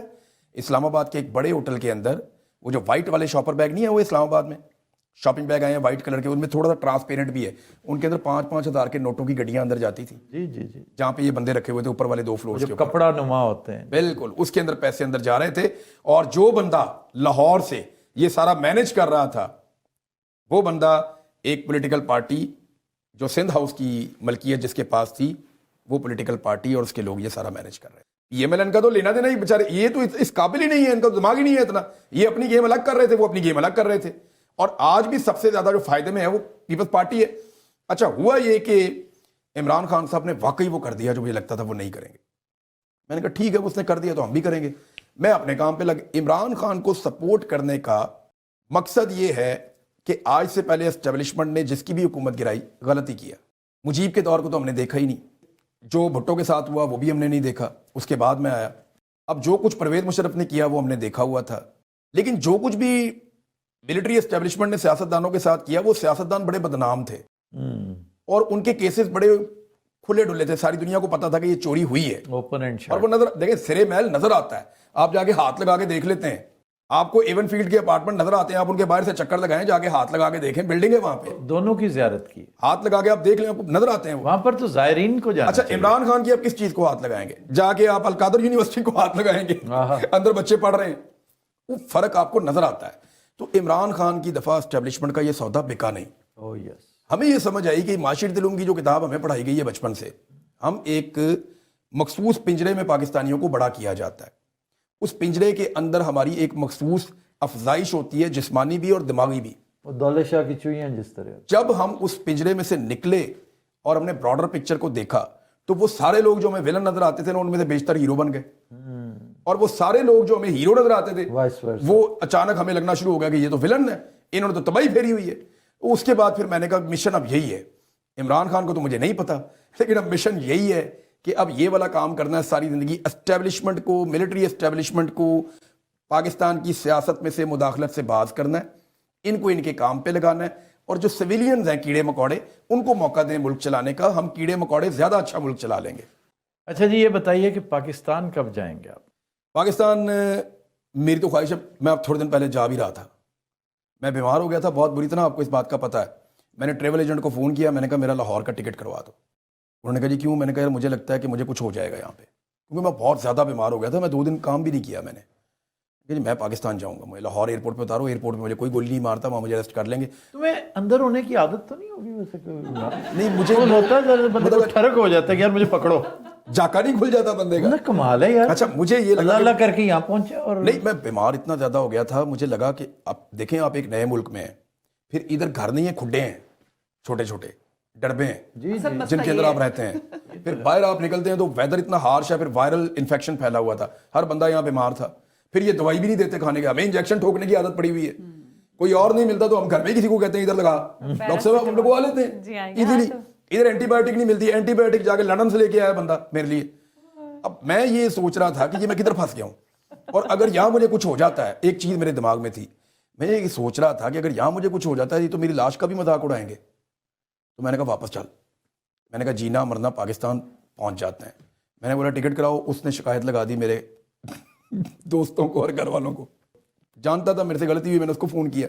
اسلام آباد کے ایک بڑے ہوٹل کے اندر وہ جو وائٹ والے شاپر بیگ نہیں ہے، وہ اسلام آباد میں شاپنگ بیگ آئے ہیں وائٹ کلر کے، ان میں تھوڑا سا ٹرانسپیرنٹ بھی ہے. ان کے اندر 5-5 ہزار کے نوٹوں کی گڈیاں اندر جاتی تھی. جی جہاں پہ یہ بندے رکھے ہوئے تھے اوپر والے 2 فلورز کے اوپر، کپڑا نما ہوتے ہیں. بالکل اس کے اندر پیسے اندر جا رہے تھے. اور جو بندہ لاہور سے یہ سارا مینج کر رہا تھا، وہ بندہ ایک پولیٹیکل پارٹی جو سندھ ہاؤس کی ملکیت جس کے پاس تھی، وہ پولیٹیکل پارٹی اور اس کے لوگ یہ سارا مینج کر رہے ہیں. یہ MLN کا تو لینا دینا ہی بیچارے، یہ تو اس قابل ہی نہیں ہے، ان کا دماغ ہی نہیں ہے اتنا. یہ اپنی گیم الگ کر رہے تھے، وہ اپنی گیم الگ کر رہے تھے. اور آج بھی سب سے زیادہ جو فائدے میں ہے وہ پیپلز پارٹی ہے. اچھا ہوا یہ کہ عمران خان صاحب نے واقعی وہ کر دیا جو مجھے لگتا تھا وہ نہیں کریں گے. میں نے کہا ٹھیک ہے اس نے کر دیا تو ہم بھی کریں گے. میں اپنے کام پہ عمران خان کو سپورٹ کرنے کا مقصد یہ ہے کہ آج سے پہلے اسٹیبلشمنٹ نے جس کی بھی حکومت گرائی غلطی کیا. مجیب کے دور کو تو ہم نے دیکھا ہی نہیں, جو بھٹو کے ساتھ ہوا وہ بھی ہم نے نہیں دیکھا, اس کے بعد میں آیا. اب جو کچھ پرویز مشرف نے کیا وہ ہم نے دیکھا ہوا تھا, لیکن جو کچھ بھی ملٹری اسٹیبلشمنٹ نے سیاستدانوں کے ساتھ کیا وہ سیاستدان بڑے بدنام تھے اور ان کے کیسز بڑے کھلے ڈلے تھے. ساری دنیا کو پتا تھا کہ یہ چوری ہوئی ہے اوپن اینڈ اور وہ نظر دیکھیں سرے محل نظر آتا ہے. آپ جا کے ہاتھ لگا کے دیکھ لیتے ہیں, آپ کو ایون فیلڈ کے اپارٹمنٹ نظر آتے ہیں, آپ ان کے باہر سے چکر لگائیں, جا کے ہاتھ لگا کے دیکھیں, بلڈنگ ہے وہاں پہ, دونوں کی زیارت کی, ہاتھ لگا کے آپ دیکھ لیں آپ کو نظر آتے ہیں وہاں پر تو زائرین کو جانا اچھا چاہیے. عمران خان کی آپ کس چیز کو ہاتھ لگائیں گے؟ جا کے آپ القادر یونیورسٹی کو ہاتھ لگائیں گے, اندر بچے پڑھ رہے ہیں, وہ فرق آپ کو نظر آتا ہے. تو عمران خان کی دفعہ اسٹیبلشمنٹ کا یہ سودا بکا نہیں. Oh, yes. ہمیں یہ سمجھ آئی کہ معاشرتی علوم کی جو کتاب ہمیں پڑھائی گئی ہے بچپن سے, ہم ایک مخصوص پنجرے میں پاکستانیوں کو بڑا کیا جاتا ہے. اس پنجرے کے اندر ہماری ایک مخصوص افزائش ہوتی ہے, جسمانی بھی اور دماغی بھی. وہ دولت شاہ کی چوئیاں جس طرح. جب ہم اس پنجرے میں سے نکلے اور ہم نے براڈر پکچر کو دیکھا تو وہ سارے لوگ جو ہمیں ویلن نظر آتے تھے نا ان میں سے بیشتر ہیرو بن گئے, اور وہ سارے لوگ جو ہمیں ہیرو نظر آتے تھے وہ اچانک ہمیں لگنا شروع ہو گیا کہ یہ تو ویلن ہے, انہوں نے تو تباہی پھیری ہوئی ہے. اس کے بعد پھر میں نے کہا مشن اب یہی ہے. عمران خان کو تو مجھے نہیں پتا, لیکن اب مشن یہی ہے کہ اب یہ والا کام کرنا ہے ساری زندگی. اسٹیبلشمنٹ کو, ملٹری اسٹیبلشمنٹ کو پاکستان کی سیاست میں سے مداخلت سے باز کرنا ہے, ان کو ان کے کام پہ لگانا ہے, اور جو سویلینز ہیں کیڑے مکوڑے ان کو موقع دیں ملک چلانے کا. ہم کیڑے مکوڑے زیادہ اچھا ملک چلا لیں گے. اچھا جی یہ بتائیے کہ پاکستان کب جائیں گے آپ؟ پاکستان میری تو خواہش ہے, میں اب تھوڑے دن پہلے جا بھی رہا تھا, میں بیمار ہو گیا تھا بہت بری طرح, آپ کو اس بات کا پتہ ہے. میں نے ٹریول ایجنٹ کو فون کیا, میں نے کہا میرا لاہور کا ٹکٹ کروا دو. انہوں نے کہا جی کیوں؟ میں نے کہا یار مجھے لگتا ہے کہ مجھے کچھ ہو جائے گا یہاں پہ, کیونکہ میں بہت زیادہ بیمار ہو گیا تھا. میں 2 دن کام بھی نہیں کیا. میں نے کہ جی میں پاکستان جاؤں گا, مجھے لاہور ایئرپورٹ پہ اتارو, ایئرپورٹ پہ مجھے کوئی گولی نہیں مارتا, وہاں مجھے ارسٹ کر لیں گے. تمہیں اندر ہونے کی عادت تو نہیں ہوگی ویسے؟ نہیں مجھے ہوتا ہے بندے کو ٹھرک ہو جاتا ہے کہ یار مجھے پکڑو, جاکا نہیں کھل جاتا بندے کا. کمال ہے یار. اچھا مجھے یہ لگا اللہ کر کے یہاں پہنچے, اور نہیں میں بیمار اتنا زیادہ ہو گیا تھا, مجھے لگا کہ اب دیکھیں آپ ایک نئے ملک میں ہیں, پھر ادھر گھر نہیں ہیں, کھڈے ہیں چھوٹے چھوٹے ڈربے ہیں جن کے اندر آپ رہتے ہیں, پھر باہر آپ نکلتے ہیں تو ویدر اتنا ہارش ہے, پھر وائرل انفیکشن پھیلا ہوا تھا, ہر بندہ یہاں بیمار تھا, پھر یہ دوائی بھی نہیں دیتے کھانے کے, ہمیں انجیکشن ٹھوکنے کی عادت پڑی ہوئی ہے, کوئی اور نہیں ملتا تو ہم گھر میں کسی کو کہتے ہیں ادھر لگا, ڈاکٹر صاحب ہم لگوا لیتے ہیں ایزیلی. ادھر اینٹی بایوٹک نہیں ملتی, اینٹی بایوٹک جا کے لندن سے لے کے آیا بندہ میرے لیے. اب میں یہ سوچ رہا تھا کہ یہ میں کدھر پھنس گیا ہوں, اور اگر یہاں مجھے کچھ ہو جاتا ہے, ایک چیز میرے دماغ میں تھی, میں یہ سوچ رہا تھا کہ اگر یہاں مجھے کچھ ہو جاتا ہے تو میری لاش کا بھی مذاق اڑائیں گے. تو میں نے کہا واپس چل, میں نے کہا جینا مرنا پاکستان پہنچ جاتے ہیں. میں نے بولا ٹکٹ کراؤ, اس نے شکایت لگا دی میرے دوستوں کو اور گھر والوں کو, جانتا تھا میرے سے غلطی ہوئی, میں نے اس کو فون کیا,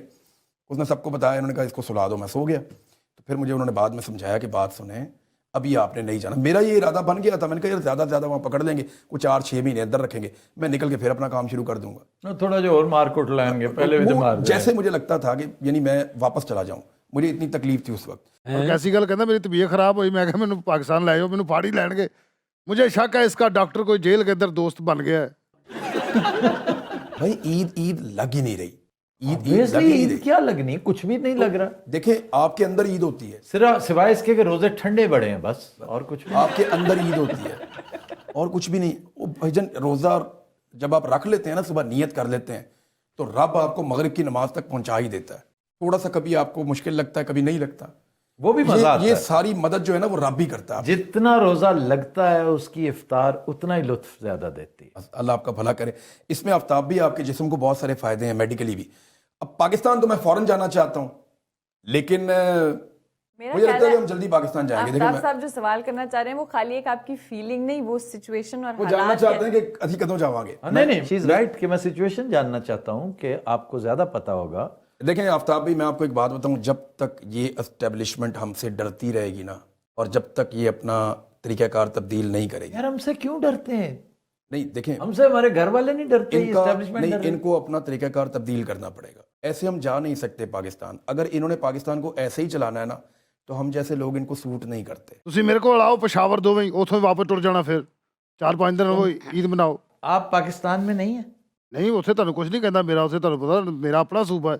اس نے سب کو بتایا, انہوں نے کہا اس کو سلا دو. میں سو گیا. تو پھر مجھے انہوں نے بعد میں سمجھایا کہ بات سنیں, ابھی آپ نے نہیں جانا. میرا یہ ارادہ بن گیا تھا, میں نے کہا یار زیادہ سے زیادہ وہاں پکڑ لیں گے, کچھ 4-6 مہینے اندر رکھیں گے, میں نکل کے پھر اپنا کام شروع کر دوں گا. تھوڑا جو اور مار کوٹ لائیں گے پہلے بھی مار جیسے مجھے لگتا تھا کہ یعنی میں واپس چلا جاؤں, مجھے اتنی تکلیف تھی اس وقت. اور کیسی گل کہندا میری طبیعت خراب ہوئی, میں کہا مینوں پاکستان لے جاؤ, مینوں پھاڑی لین گے. مجھے شک ہے اس کا ڈاکٹر کوئی جیل کے اندر دوست بن گیا ہے. بھائی عید لگ ہی نہیں رہی, عید کیا لگنی, کچھ بھی نہیں لگ رہا. دیکھیں آپ کے اندر عید ہوتی ہے, صرف سوائے اس کے کہ روزے ٹھنڈے بڑے ہیں بس, اور کچھ بھی. آپ کے اندر عید ہوتی ہے اور کچھ بھی نہیں. وہ بھجن روزہ جب آپ رکھ لیتے ہیں نا, صبح نیت کر لیتے ہیں, تو رب آپ کو مغرب کی نماز تک پہنچا ہی دیتا ہے. تھوڑا سا کبھی آپ کو مشکل لگتا ہے, کبھی نہیں لگتا, وہ بھی مزہ آتا ہے. یہ ساری مدد جو ہے نا وہ رب ہی کرتا ہے. جتنا روزہ لگتا ہے اس کی افطار اتنا ہی لطف زیادہ دیتی ہے. اللہ آپ کا بھلا کرے. اس میں آفتاب بھی آپ کے جسم کو بہت سارے فائدے ہیں میڈیکلی بھی. اب پاکستان تو میں فوراً جانا چاہتا ہوں, لیکن مجھے لگتا ہے کہ ہم جلدی پاکستان جائیں گے. آفتاب صاحب جو سوال کرنا چاہ رہے ہیں وہ خالی ایک آپ کی فیلنگ نہیں, وہ سچویشن اور وہ جاننا چاہتے ہیں کہ ابھی کدوں جاواں گے. نہیں چیز رائٹ کہ میں سچویشن جاننا چاہتا ہوں کہ آپ کو زیادہ پتا ہوگا. دیکھیں آفتاب بھی, میں آپ کو ایک بات بتاؤں, جب تک یہ اسٹیبلشمنٹ ہم سے ڈرتی رہے گی نا, اور جب تک یہ اپنا طریقہ کار تبدیل نہیں کرے گی. یار ہم سے کیوں ڈرتے ہیں؟ نہیں دیکھیں, ہم سے ہمارے گھر والے نہیں ڈرتے, نہیں, ان کو اپنا طریقہ کار تبدیل کرنا پڑے گا. ایسے ہم جا نہیں سکتے پاکستان. اگر انہوں نے پاکستان کو ایسے ہی چلانا ہے نا, تو ہم جیسے لوگ ان کو سوٹ نہیں کرتے. ਤੁਸੀਂ ਮੇਰੇ ਕੋਲ ਆਓ ਪਸ਼ਾਵਰ ਦੋਵੇਂ, ਉੱਥੋਂ ਵਾਪਸ ਟੁਰ ਜਾਣਾ, ਫਿਰ 4-5 ਦਿਨ ਰਹੋ, ਈਦ ਮਨਾਓ. آپ پاکستان میں نہیں ہیں؟ ਨਹੀਂ ਉੱਥੇ ਤੁਹਾਨੂੰ ਕੁਝ ਨਹੀਂ ਕਹਿੰਦਾ, ਮੇਰਾ ਉੱਥੇ ਤੁਹਾਨੂੰ ਪਤਾ ਮੇਰਾ ਆਪਣਾ ਸੂਬਾ ਹੈ.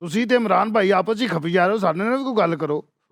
ਤੁਸੀਂ ਤੇ ਇਮਰਾਨ ਭਾਈ ਆਪਸ 'ਚ ਹੀ ਖਪੀ ਜਾ ਰਹੇ ਹੋ, ਸਾਡੇ ਨਾਲ ਵੀ ਕੋਈ ਗੱਲ ਕਰੋ।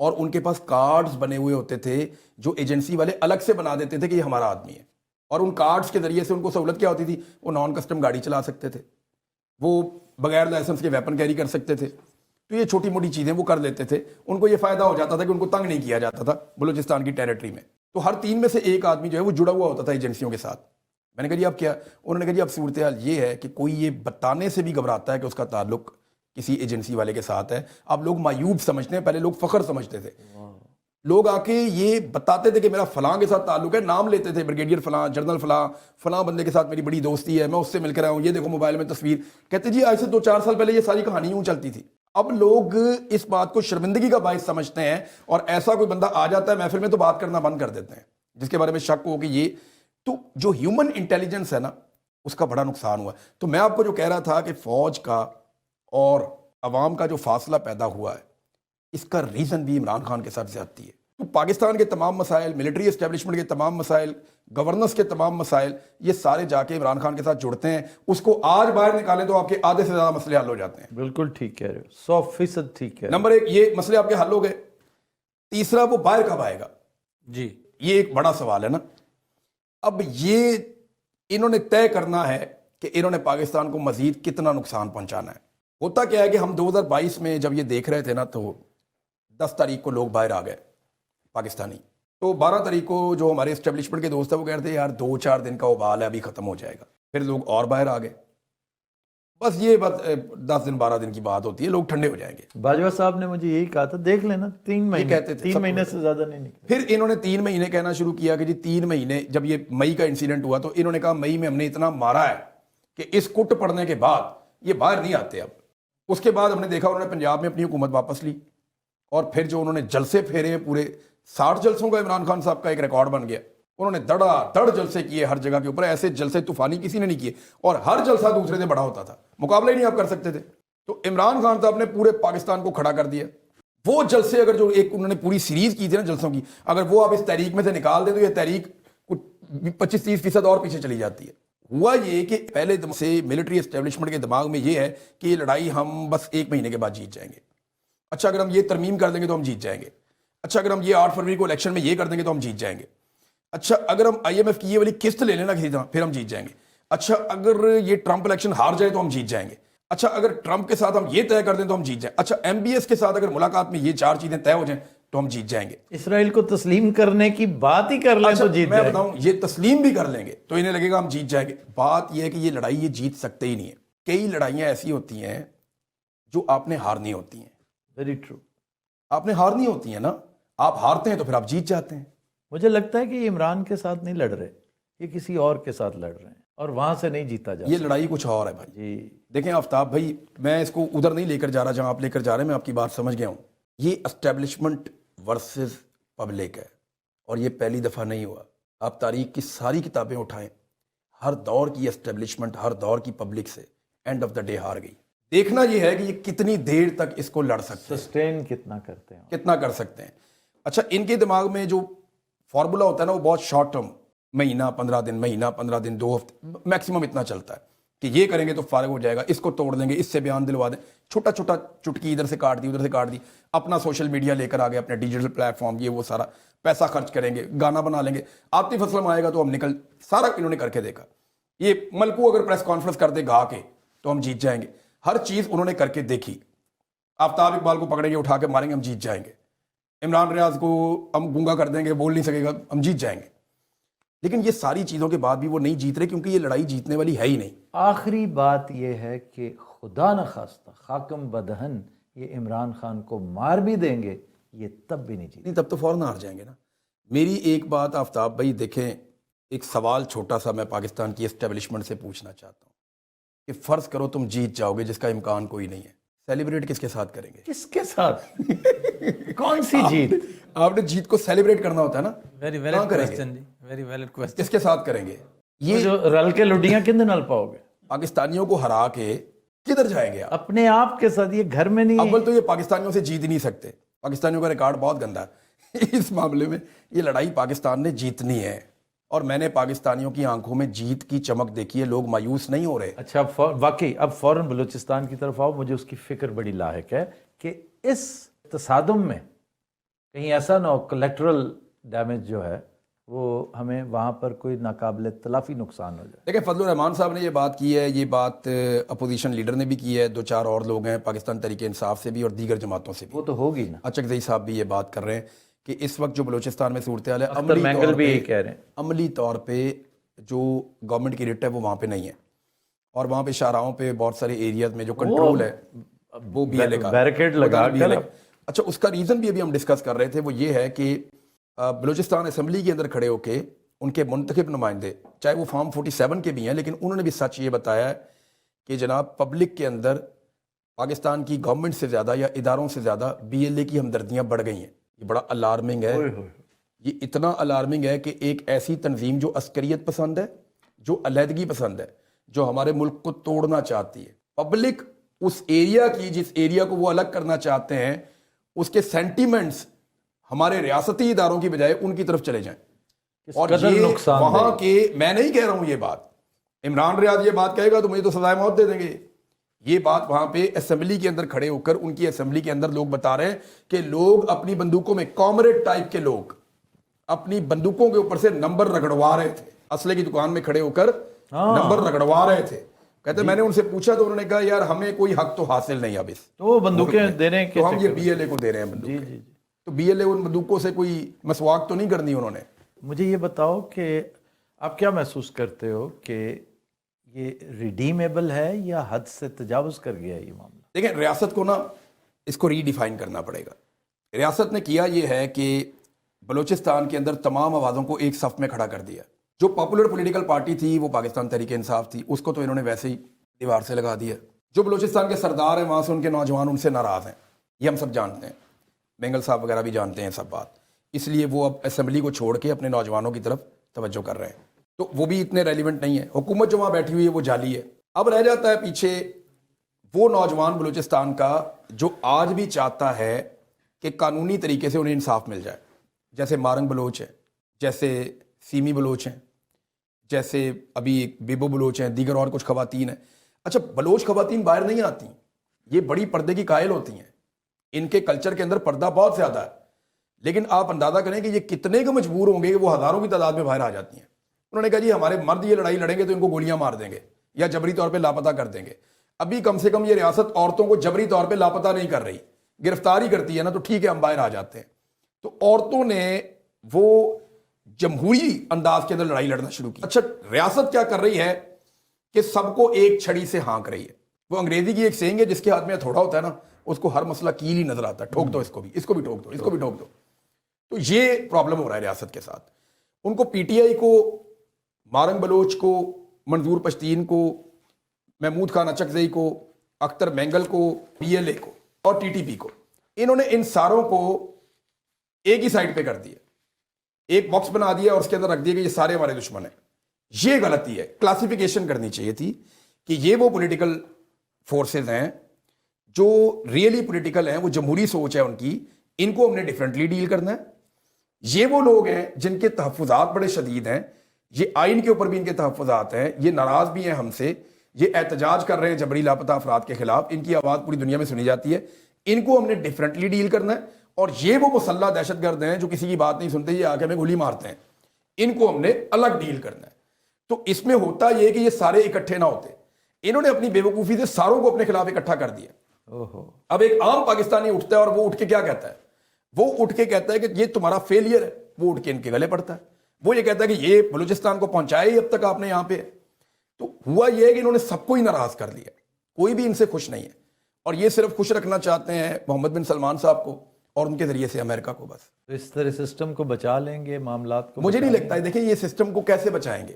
اور ان کے پاس کارڈز بنے ہوئے ہوتے تھے جو ایجنسی والے الگ سے بنا دیتے تھے کہ یہ ہمارا آدمی ہے, اور ان کارڈز کے ذریعے سے ان کو سہولت کیا ہوتی تھی, وہ نان کسٹم گاڑی چلا سکتے تھے, وہ بغیر لائسنس کے ویپن کیری کر سکتے تھے. تو یہ چھوٹی موٹی چیزیں وہ کر لیتے تھے. ان کو یہ فائدہ ہو جاتا تھا کہ ان کو تنگ نہیں کیا جاتا تھا بلوچستان کی ٹیریٹری میں. تو ہر 3 میں سے ایک آدمی جو ہے وہ جڑا ہوا ہوتا تھا ایجنسیوں کے ساتھ. میں نے کہا جی اب کیا؟ انہوں نے کہا جی اب صورتحال یہ ہے کہ کوئی یہ بتانے سے بھی گھبراتا ہے کہ اس کا تعلق کسی ایجنسی والے کے ساتھ ہے. اب لوگ معیوب سمجھتے ہیں, پہلے لوگ فخر سمجھتے تھے. لوگ آ کے یہ بتاتے تھے کہ میرا فلاں کے ساتھ تعلق ہے, نام لیتے تھے, بریگیڈیئر فلاں, جنرل فلاں, فلاں بندے کے ساتھ میری بڑی دوستی ہے, میں اس سے مل کر آیا ہوں, یہ دیکھو موبائل میں تصویر. کہتے جی آج سے 2-4 سال پہلے یہ ساری کہانی یوں چلتی تھی. اب لوگ اس بات کو شرمندگی کا باعث سمجھتے ہیں, اور ایسا کوئی بندہ آ جاتا ہے محفل میں تو بات کرنا بند کر دیتے ہیں جس کے بارے میں شک ہو کہ یہ. تو جو ہیومن انٹیلیجنس ہے نا, اس کا بڑا نقصان ہوا. تو میں آپ کو جو کہہ رہا تھا کہ فوج کا اور عوام کا جو فاصلہ پیدا ہوا ہے, اس کا ریزن بھی عمران خان کے ساتھ زیادتی ہے. تو پاکستان کے تمام مسائل, ملٹری اسٹیبلشمنٹ کے تمام مسائل, گورننس کے تمام مسائل, یہ سارے جا کے عمران خان کے ساتھ جڑتے ہیں. اس کو آج باہر نکالیں تو آپ کے آدھے سے زیادہ مسئلے حل ہو جاتے ہیں. بالکل ٹھیک کہہ رہے ہو, 100% ٹھیک ہے. نمبر 1 یہ مسئلے آپ کے حل ہو گئے. تیسرا وہ باہر کب آئے گا, جی یہ ایک بڑا سوال ہے نا. اب یہ انہوں نے طے کرنا ہے کہ انہوں نے پاکستان کو مزید کتنا نقصان پہنچانا ہے. ہوتا کیا ہے کہ ہم 2022 میں جب یہ دیکھ رہے تھے نا, تو 10 تاریخ کو لوگ باہر آ گئے پاکستانی. تو 12 تاریخ کو جو ہمارے اسٹیبلشمنٹ کے دوست ہیں وہ کہہ رہے تھے یار 2-4 دن کا ابال ہے, ابھی ختم ہو جائے گا. پھر لوگ اور باہر آ گئے. بس یہ بات 10 دن 12 دن کی بات ہوتی ہے, لوگ ٹھنڈے ہو جائیں گے. باجوہ صاحب نے مجھے یہی کہا تھا, دیکھ لینا 3 مہینے, کہتے تھے 3 مہینے سے زیادہ نہیں نکلے. پھر انہوں نے 3 مہینے کہنا شروع کیا کہ جی 3 مہینے. جب یہ مئی کا انسیڈنٹ ہوا تو انہوں نے کہا مئی میں ہم نے اتنا مارا ہے کہ اس کٹ پڑنے کے بعد یہ باہر نہیں آتے. اب اس کے بعد ہم نے دیکھا انہوں نے پنجاب میں اپنی حکومت واپس لی, اور پھر جو انہوں نے جلسے پھیرے ہیں, پورے 60 جلسوں کا عمران خان صاحب کا ایک ریکارڈ بن گیا. انہوں نے دڑا دڑ جلسے کیے ہر جگہ کے اوپر, ایسے جلسے طوفانی کسی نے نہیں کیے, اور ہر جلسہ دوسرے سے بڑا ہوتا تھا, مقابلہ ہی نہیں آپ کر سکتے تھے. تو عمران خان صاحب نے پورے پاکستان کو کھڑا کر دیا. وہ جلسے اگر جو ایک انہوں نے پوری سیریز کی تھی نا جلسوں کی, اگر وہ آپ اس تحریک میں سے نکال دیں تو یہ تحریک 25-30% اور پیچھے چلی جاتی ہے. ہوا یہ کہ پہلے سے ملٹری اسٹیبلشمنٹ کے دماغ میں یہ ہے کہ یہ لڑائی ہم بس 1 مہینے کے بعد جیت جائیں گے. اچھا اگر ہم یہ ترمیم کر دیں گے تو ہم جیت جائیں گے. اچھا اگر ہم یہ 8 فروری کو الیکشن میں یہ کر دیں گے تو ہم جیت جائیں گے. اچھا اگر ہم IMF کی یہ والی قسط لے لینا کسی طرح پھر ہم جیت جائیں گے. اچھا اگر یہ ٹرمپ الیکشن ہار جائے تو ہم جیت جائیں گے. اچھا اگر ٹرمپ کے ساتھ ہم یہ طے کر دیں تو ہم جیت جائیں. اچھا MBS کے ساتھ اگر ملاقات میں یہ 4 چیزیں طے ہو جائیں تو ہم جیت جائیں گے. اسرائیل کو تسلیم کرنے کی بات ہی کر لیں تو جیت میں جائیں گے. بتاؤں یہ تسلیم بھی کر لیں گے تو انہیں لگے گا ہم جیت جائیں گے. بات یہ ہے کہ یہ لڑائی یہ جیت سکتے ہی نہیں ہے. کئی لڑائیاں ایسی ہوتی ہیں جو آپ نے ہارنی ہوتی ہیں. Very true. آپ نے ہارنی ہوتی ہیں نا, آپ ہارتے ہیں تو پھر آپ جیت جاتے ہیں. مجھے لگتا ہے کہ یہ عمران کے ساتھ نہیں لڑ رہے, یہ کسی اور کے ساتھ لڑ رہے ہیں, اور وہاں سے نہیں جیتا جا. یہ لڑائی کچھ اور ہے بھائی. جی دیکھیں آفتاب بھائی, میں اس کو ادھر نہیں لے کر جا رہا جہاں آپ لے کر جا رہے ہیں, میں آپ کی بات سمجھ گیا ہوں. یہ اسٹیبلشمنٹ ورسز پبلک ہے, اور یہ پہلی دفعہ نہیں ہوا. آپ تاریخ کی ساری کتابیں اٹھائیں, ہر دور کی اسٹیبلشمنٹ ہر دور کی پبلک سے اینڈ آف دا ڈے ہار گئی. دیکھنا یہ ہے کہ یہ کتنی دیر تک اس کو لڑ سکتے ہیں, سسٹین کتنا کرتے ہیں, کتنا کر سکتے ہیں. اچھا ان کے دماغ میں جو فارمولا ہوتا ہے نا وہ بہت شارٹ ٹرم, مہینہ 15 دن, مہینہ 15 دن, 2 ہفتے میکسیمم اتنا چلتا ہے کہ یہ کریں گے تو فارغ ہو جائے گا, اس کو توڑ دیں گے, اس سے بیان دلوا دیں, چھوٹا چھوٹا چٹکی ادھر سے کاٹ دی ادھر سے کاٹ دی, اپنا سوشل میڈیا لے کر آ گئے, اپنے ڈیجیٹل پلیٹ فارم, یہ وہ سارا پیسہ خرچ کریں گے, گانا بنا لیں گے, عاطف اسلم آئے گا تو ہم نکل, سارا انہوں نے کر کے دیکھا. یہ ملکو اگر پریس کانفرنس کر دے گا کے تو ہم جیت جائیں گے. ہر چیز انہوں نے کر کے دیکھی. آفتاب اقبال کو پکڑیں گے, اٹھا کے ماریں گے, ہم جیت جائیں گے. عمران ریاض کو ہم گونگا کر دیں گے, بول نہیں سکے گا, ہم جیت جائیں گے. لیکن یہ ساری چیزوں کے بعد بھی وہ نہیں جیت رہے کیونکہ یہ لڑائی جیتنے والی ہے ہی نہیں. آخری بات یہ ہے کہ خدا نخواستہ خاکم بدہن یہ عمران خان کو مار بھی دیں گے, یہ تب بھی نہیں جیتے. نہیں تب تو فوراً ہار جائیں گے نا. میری ایک بات آفتاب بھائی دیکھیں, ایک سوال چھوٹا سا میں پاکستان کی اسٹیبلشمنٹ سے پوچھنا چاہتا ہوں کہ فرض کرو تم جیت جاؤ گے جس کا امکان کوئی نہیں ہے, سیلیبریٹ کس کے ساتھ کریں گے؟ کس کے ساتھ؟ کون سی جیت؟ آپ نے جیت کو سیلیبریٹ کرنا ہوتا ہے نا, ویری ویلڈ کوسچن جی, ویری ویلڈ کوسچن. کس کے ساتھ کریں گے؟ یہ جو رل کے لڈیاں کن نال پاؤ گے؟ پاکستانیوں کو ہرا کے کدھر جائیں گے آپ؟ اپنے آپ کے ساتھ, یہ گھر میں نہیں. اول تو یہ پاکستانیوں سے جیت نہیں سکتے, پاکستانیوں کا ریکارڈ بہت گندا ہے اس معاملے میں. یہ لڑائی پاکستان نے جیتنی ہے, اور میں نے پاکستانیوں کی آنکھوں میں جیت کی چمک دیکھی ہے, لوگ مایوس نہیں ہو رہے. اچھا واقعی اب فوراً بلوچستان کی طرف آؤ, مجھے اس کی فکر بڑی لاحق ہے کہ اس تصادم میں کہیں ایسا نہ ہو کولیٹرل ڈیمیج جو ہے وہ ہمیں وہاں پر کوئی ناقابل تلافی نقصان ہو جائے. دیکھیں فضل الرحمان صاحب نے یہ بات کی ہے, یہ بات اپوزیشن لیڈر نے بھی کی ہے, 2-4 اور لوگ ہیں پاکستان تحریک انصاف سے بھی اور دیگر جماعتوں سے بھی. وہ تو ہوگی نا. اچکزئی صاحب بھی یہ بات کر رہے ہیں کہ اس وقت جو بلوچستان میں صورتحال ہے اختر مینگل بھی یہی کہہ رہے ہیں. عملی طور پہ جو گورنمنٹ کی رٹ ہے وہ وہاں پہ نہیں ہے, اور وہاں پہ شاہراہوں پہ بہت سارے ایریاز میں جو کنٹرول ہے وہ بی ایل اے کا بیریکیڈ لگا کر. اچھا اس کا ریزن بھی ابھی ہم ڈسکس کر رہے تھے, وہ یہ ہے کہ بلوچستان اسمبلی کے اندر کھڑے ہو کے ان کے منتخب نمائندے چاہے وہ فارم 47 کے بھی ہیں, لیکن انہوں نے بھی سچ یہ بتایا ہے کہ جناب پبلک کے اندر پاکستان کی گورنمنٹ سے زیادہ یا اداروں سے زیادہ بی ایل اے کی ہمدردیاں بڑھ گئی ہیں. یہ بڑا الارمنگ ہے, یہ اتنا الارمنگ ہے کہ ایک ایسی تنظیم جو عسکریت پسند ہے, جو علیحدگی پسند ہے, جو ہمارے ملک کو توڑنا چاہتی ہے, پبلک اس ایریا کی جس ایریا کو وہ الگ کرنا چاہتے ہیں اس کے سینٹیمنٹس ہمارے ریاستی اداروں کی بجائے ان کی طرف چلے جائیں. اور یہ وہاں کے, میں نہیں کہہ رہا ہوں یہ بات, عمران ریاض یہ بات کہے گا تو مجھے تو سزائے موت دے دیں گے. یہ بات وہاں پہ اسمبلی کے اندر کھڑے ہو کر ان کی اسمبلی کے اندر لوگ بتا رہے ہیں کہ لوگ اپنی بندوقوں میں, کامریڈ ٹائپ کے لوگ اپنی بندوقوں کے اوپر سے نمبر رگڑوا رہے تھے, اسلحے کی دکان میں کھڑے ہو کر نمبر رگڑوا رہے تھے. کہتے میں نے ان سے پوچھا تو انہوں نے کہا یار ہمیں کوئی حق تو حاصل نہیں اب اس تو بندوقیں دے رہے ہیں تو ہم یہ بی ایل اے کو دے رہے ہیں بندوقیں. تو بی ایل اے ان بندوقوں سے کوئی مسواک تو نہیں کرنی انہوں نے. مجھے یہ بتاؤ کہ آپ کیا محسوس کرتے ہو کہ یہ ریڈیمیبل ہے یا حد سے تجاوز کر گیا یہ معاملہ؟ دیکھیں ریاست کو نا اس کو ری ڈیفائن کرنا پڑے گا. ریاست نے کیا یہ ہے کہ بلوچستان کے اندر تمام آوازوں کو ایک صف میں کھڑا کر دیا. جو پاپولر پولیٹیکل پارٹی تھی وہ پاکستان تحریک انصاف تھی, اس کو تو انہوں نے ویسے ہی دیوار سے لگا دیا. جو بلوچستان کے سردار ہیں وہاں سے ان کے نوجوان ان سے ناراض ہیں, یہ ہم سب جانتے ہیں, مینگل صاحب وغیرہ بھی جانتے ہیں سب بات. اس لیے وہ اب اسمبلی کو چھوڑ کے اپنے نوجوانوں کی طرف توجہ کر رہے ہیں, تو وہ بھی اتنے ریلیونٹ نہیں ہے. حکومت جو وہاں بیٹھی ہوئی ہے وہ جعلی ہے. اب رہ جاتا ہے پیچھے وہ نوجوان بلوچستان کا جو آج بھی چاہتا ہے کہ قانونی طریقے سے انہیں انصاف مل جائے, جیسے مارنگ بلوچ ہے, جیسے سیمی بلوچ ہیں, جیسے ابھی بیبو بلوچ ہیں, دیگر اور کچھ خواتین ہیں. اچھا بلوچ خواتین باہر نہیں آتی, یہ بڑی پردے کی قائل ہوتی ہیں, ان کے کلچر کے اندر پردہ بہت زیادہ ہے, لیکن آپ اندازہ کریں کہ یہ کتنے کو مجبور ہوں گے کہ وہ ہزاروں کی تعداد میں باہر آ جاتی ہیں. انہوں نے کہا جی ہمارے مرد یہ لڑائی لڑیں گے تو ان کو گولیاں مار دیں گے یا جبری طور پہ لاپتہ کر دیں گے. ابھی کم سے کم یہ ریاست عورتوں کو جبری طور پہ لاپتہ نہیں کر رہی, گرفتاری کرتی ہے نا, تو ٹھیک ہے ہم باہر آ جاتے ہیں. تو عورتوں نے وہ جمہوری انداز کے اندر لڑائی لڑنا شروع کی. اچھا ریاست کیا کر رہی ہے کہ سب کو ایک چھڑی سے ہانک رہی ہے. وہ انگریزی کی ایک سینگ ہے, جس کے ہاتھ میں تھوڑا ہوتا ہے نا اس کو ہر مسئلہ کیل ہی نظر آتا ہے, ٹھوک دو اس کو بھی, اس کو بھی ٹھوک دو, اس کو بھی ٹھوک دو. تو یہ پرابلم ہو رہا ہے ریاست کے ساتھ. ان کو پی ٹی آئی کو, مارنگ بلوچ کو, منظور پشتین کو, محمود خان اچکزئی کو, اختر مینگل کو, بی ایل اے کو اور ٹی ٹی پی کو, انہوں نے ان ساروں کو ایک ہی سائڈ پہ کر دیا, ایک باکس بنا دیا اور اس کے اندر رکھ دیا کہ یہ سارے ہمارے دشمن ہیں. یہ غلطی ہے. کلاسیفیکیشن کرنی چاہیے تھی کہ یہ وہ پولیٹیکل فورسز ہیں جو ریئلی پولیٹیکل ہیں, وہ جمہوری سوچ ہے ان کی, ان کو ہم نے ڈیفرنٹلی ڈیل کرنا ہے. یہ وہ لوگ ہیں جن کے تحفظات بڑے شدید ہیں, یہ آئین کے اوپر بھی ان کے تحفظات ہیں, یہ ناراض بھی ہیں ہم سے, یہ احتجاج کر رہے ہیں جبری لاپتہ افراد کے خلاف, ان کی آواز پوری دنیا میں سنی جاتی ہے. ان کو ہم نے ڈیفرنٹلی ڈیل کرنا ہے. اور یہ وہ مسلح دہشت گرد ہیں جو کسی کی بات نہیں سنتے, یہ آ کے ہمیں گولی مارتے ہیں, ان کو ہم نے الگ ڈیل کرنا ہے. تو اس میں ہوتا یہ کہ یہ سارے اکٹھے نہ ہوتے, انہوں نے اپنی بیوقوفی سے ساروں کو اپنے خلاف اکٹھا کر دیا. اب ایک عام پاکستانی اٹھتا ہے اور وہ اٹھ کے کیا کہتا ہے, وہ اٹھ کے کہتا ہے کہ یہ تمہارا فیلئر ہے. وہ اٹھ کے ان کے گلے پڑتا ہے, وہ یہ کہتا ہے کہ یہ بلوچستان کو پہنچایا ہی اب تک آپ نے یہاں پہ. تو ہوا یہ ہے کہ انہوں نے سب کو ہی ناراض کر لیا, کوئی بھی ان سے خوش نہیں ہے, اور یہ صرف خوش رکھنا چاہتے ہیں محمد بن سلمان صاحب کو اور ان کے ذریعے سے امریکہ کو. بس تو اس طرح سسٹم کو بچا لیں گے, معاملات کو مجھے نہیں لگتا ہے. دیکھیں یہ سسٹم کو کیسے بچائیں گے,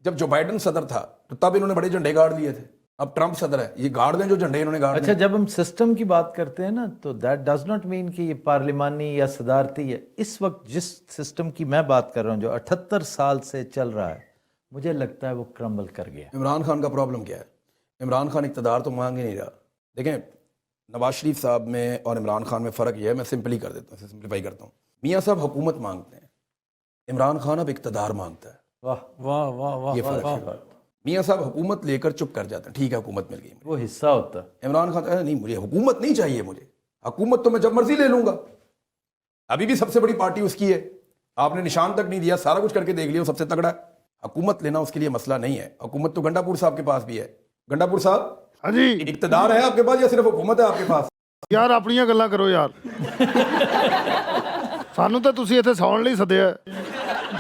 جب جو بائیڈن صدر تھا تو تب انہوں نے بڑے جھنڈے گاڑ لیے تھے, اب ٹرمپ صدر ہے, یہ گاڑ دیں جو جھنڈے انہوں نے گاڑ. اچھا جب ہم سسٹم کی بات کرتے ہیں نا تو دیٹ ڈز ناٹ مین کہ یہ پارلیمانی یا صدارتی ہے. اس وقت جس سسٹم کی میں بات کر رہا ہوں جو 78 سال سے چل رہا ہے, مجھے لگتا ہے وہ کرمبل کر گیا. عمران خان کا پرابلم کیا ہے, عمران خان اقتدار تو مانگ ہی نہیں رہا. دیکھیں نواز شریف صاحب میں اور عمران خان میں فرق یہ ہے, میں سمپلی کر دیتا ہوں, سمپلیفائی کرتا ہوں. میاں صاحب حکومت مانگتے ہیں, عمران خان اب اقتدار مانگتا ہے. واہ واہ واہ واہ یہ فرق ہے. میاں صاحب حکومت لے کر چپ کر جاتے ہیں, ٹھیک ہے حکومت مل گئی, وہ حصہ ہوتا ہے. عمران خان نہیں, مجھے حکومت نہیں چاہیے, مجھے حکومت تو میں جب مرضی لے لوں گا, ابھی بھی سب سے بڑی پارٹی اس کی ہے, آپ نے نشان تک نہیں دیا, سارا کچھ کر کے دیکھ لیا, سب سے تگڑا ہے. حکومت لینا اس کے لیے مسئلہ نہیں ہے, حکومت تو گنڈا پور صاحب کے پاس بھی ہے. گنڈا پور صاحب, ہاں جی اقتدار ہے آپ کے پاس یا صرف حکومت ہے آپ کے پاس؟ ਯਾਰ ਆਪਣੀਆਂ ਗੱਲਾਂ ਕਰੋ ਯਾਰ ਸਾਨੂੰ ਤਾਂ ਤੁਸੀਂ ਇੱਥੇ ਸੌਣ ਲਈ ਸੱਦਿਆ ਹੈ।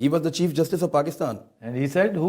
He was the Chief Justice of Pakistan. And he said, who?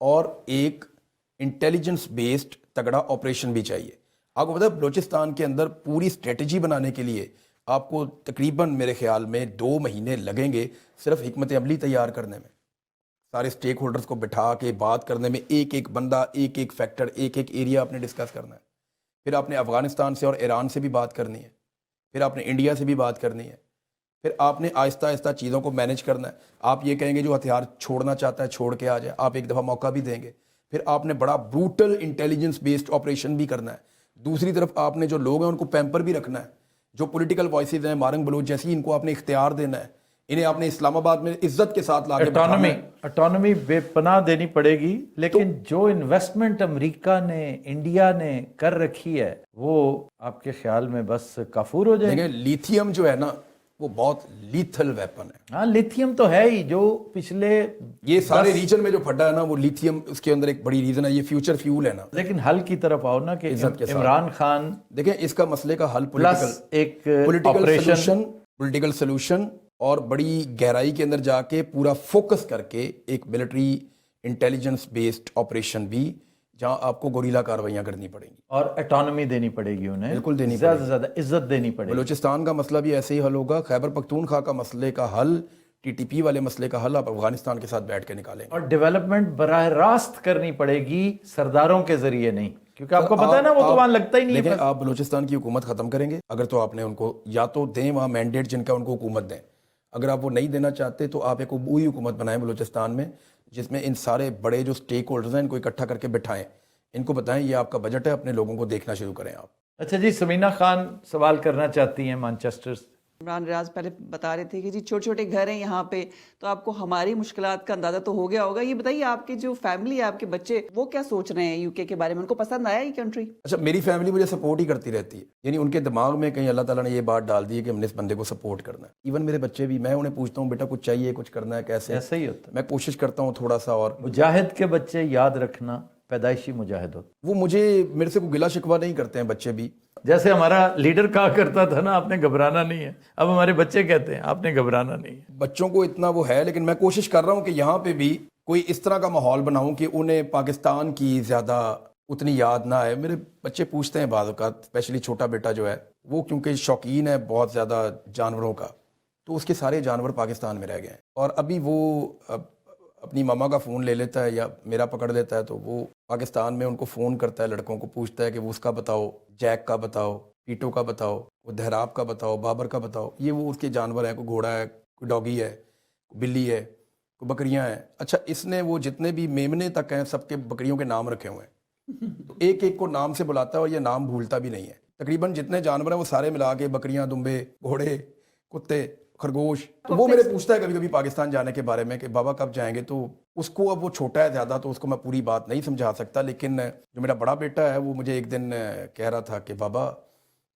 اور ایک انٹیلیجنس بیسڈ تگڑا آپریشن بھی چاہیے. آپ کو پتا ہے بلوچستان کے اندر پوری اسٹریٹجی بنانے کے لیے آپ کو تقریباً میرے خیال میں 2 مہینے لگیں گے صرف حکمت عملی تیار کرنے میں, سارے سٹیک ہولڈرز کو بٹھا کے بات کرنے میں, ایک ایک بندہ, ایک ایک فیکٹر, ایک ایک ایریا آپ نے ڈسکس کرنا ہے. پھر آپ نے افغانستان سے اور ایران سے بھی بات کرنی ہے, پھر آپ نے انڈیا سے بھی بات کرنی ہے, پھر آپ نے آہستہ آہستہ چیزوں کو مینیج کرنا ہے. آپ یہ کہیں گے جو ہتھیار چھوڑنا چاہتا ہے چھوڑ کے آ جائے, آپ ایک دفعہ موقع بھی دیں گے. پھر آپ نے بڑا بروٹل انٹیلیجنس بیسڈ آپریشن بھی کرنا ہے. دوسری طرف آپ نے جو لوگ ہیں ان کو پیمپر بھی رکھنا ہے, جو پولیٹیکل وائسز ہیں مارنگ بلوچ جیسی, ان کو آپ نے اختیار دینا ہے, انہیں آپ نے اسلام آباد میں عزت کے ساتھ لا کے بٹھانا ہے. اٹانومی بے پناہ دینی پڑے گی, لیکن جو انویسٹمنٹ امریکہ نے انڈیا نے کر رکھی ہے وہ آپ کے خیال میں بس کافور ہو جائے گی؟ دیکھیں لیتھیم جو ہے نا وہ بہت لیتھل ویپن ہے. ہاں لیتھیم تو ہے ہی, جو پچھلے یہ سارے ریجن میں جو پھٹا ہے نا وہ لیتھیم اس کے اندر ایک بڑی ریزن ہے, یہ فیوچر فیول ہے نا. لیکن حل کی طرف آؤ نا کہ عزت کے ساتھ. عمران خان دیکھیں اس کا مسئلے کا حل پلس ایک آپریشن, پولیٹیکل سلوشن اور بڑی گہرائی کے اندر جا کے پورا فوکس کر کے ایک ملٹری انٹیلیجنس بیسڈ آپریشن بھی, جہاں آپ کو گوریلا کاروائیاں کرنی پڑیں گی اور اٹانومی دینی پڑے گی انہیں, بالکل دینی زیادہ سے زیادہ عزت دینی پڑے گی. بلوچستان کا مسئلہ بھی ایسے ہی حل ہوگا. خیبر پختونخوا کا مسئلے کا حل, ٹی ٹی پی والے مسئلے کا حل آپ افغانستان کے ساتھ بیٹھ کے نکالیں گے. اور ڈیولپمنٹ براہ راست کرنی پڑے گی, سرداروں کے ذریعے نہیں, کیونکہ آپ کو پتا ہے نا وہ تو وہاں لگتا ہی نہیں ہے. لیکن آپ بلوچستان کی حکومت ختم کریں گے اگر تو آپ نے ان کو یا تو دیں وہاں مینڈیٹ جن کا ان کو حکومت دیں. اگر آپ وہ نہیں دینا چاہتے تو آپ ایک عبوری حکومت بنائیں بلوچستان میں, جس میں ان سارے بڑے جو سٹیک ہولڈرز ہیں ان کو اکٹھا کر کے بٹھائیں, ان کو بتائیں یہ آپ کا بجٹ ہے, اپنے لوگوں کو دیکھنا شروع کریں آپ. اچھا جی, سمینہ خان سوال کرنا چاہتی ہیں مانچسٹر سے. عمران ریاض پہلے بتا رہے تھے کہ جی چھوٹے چھوٹے گھر ہیں یہاں پہ, تو آپ کو ہماری مشکلات کا اندازہ تو ہو گیا ہوگا. یہ بتائیے آپ کی جو فیملی ہے, آپ کے بچے, وہ کیا سوچ رہے ہیں UK کے بارے میں, ان کو پسند آیا یہ کنٹری؟ اچھا میری فیملی مجھے سپورٹ ہی کرتی رہتی ہے, یعنی ان کے دماغ میں کہیں اللہ تعالیٰ نے یہ بات ڈال دی ہے کہ ہم نے اس بندے کو سپورٹ کرنا ہے. ایون میرے بچے بھی, میں انہیں پوچھتا ہوں بیٹا کچھ چاہیے, کچھ کرنا ہے, کیسے, ایسا ہی ہوتا ہے. میں کوشش کرتا ہوں تھوڑا سا. اور مجاہد کے بچے یاد رکھنا پیدائشی مجاہد ہوتے, وہ مجھے میرے سے کوئی گلا شکوہ نہیں کرتے ہیں بچے بھی. جیسے ہمارا لیڈر کہا کرتا تھا نا آپ نے گھبرانا نہیں ہے, اب ہمارے بچے کہتے ہیں آپ نے گھبرانا نہیں ہے. بچوں کو اتنا وہ ہے, لیکن میں کوشش کر رہا ہوں کہ یہاں پہ بھی کوئی اس طرح کا ماحول بناؤں کہ انہیں پاکستان کی زیادہ اتنی یاد نہ آئے. میرے بچے پوچھتے ہیں بعض اوقات, اسپیشلی چھوٹا بیٹا جو ہے وہ کیونکہ شوقین ہے بہت زیادہ جانوروں کا, تو اس کے سارے جانور پاکستان میں رہ گئے ہیں. اور ابھی وہ اپنی ماما کا فون لے لیتا ہے یا میرا پکڑ لیتا ہے, تو وہ پاکستان میں ان کو فون کرتا ہے, لڑکوں کو پوچھتا ہے کہ وہ اس کا بتاؤ, جیک کا بتاؤ, پیٹو کا بتاؤ, وہ دہراب کا بتاؤ, بابر کا بتاؤ. یہ وہ اس کے جانور ہیں, کوئی گھوڑا ہے, کوئی ڈاگی ہے, کوئی بلی ہے, کوئی بکریاں ہیں. اچھا اس نے وہ جتنے بھی میمنے تک ہیں سب کے بکریوں کے نام رکھے ہوئے ہیں, تو ایک ایک کو نام سے بلاتا ہے اور یہ نام بھولتا بھی نہیں ہے. تقریباً جتنے جانور ہیں وہ سارے ملا کے, بکریاں, دمبے, گھوڑے, کتے, خرگوش. تو وہ میرے پوچھتا ہے کبھی کبھی پاکستان جانے کے بارے میں کہ بابا کب جائیں گے. تو اس کو, اب وہ چھوٹا ہے زیادہ تو اس کو میں پوری بات نہیں سمجھا سکتا, لیکن جو میرا بڑا بیٹا ہے وہ مجھے ایک دن کہہ رہا تھا کہ بابا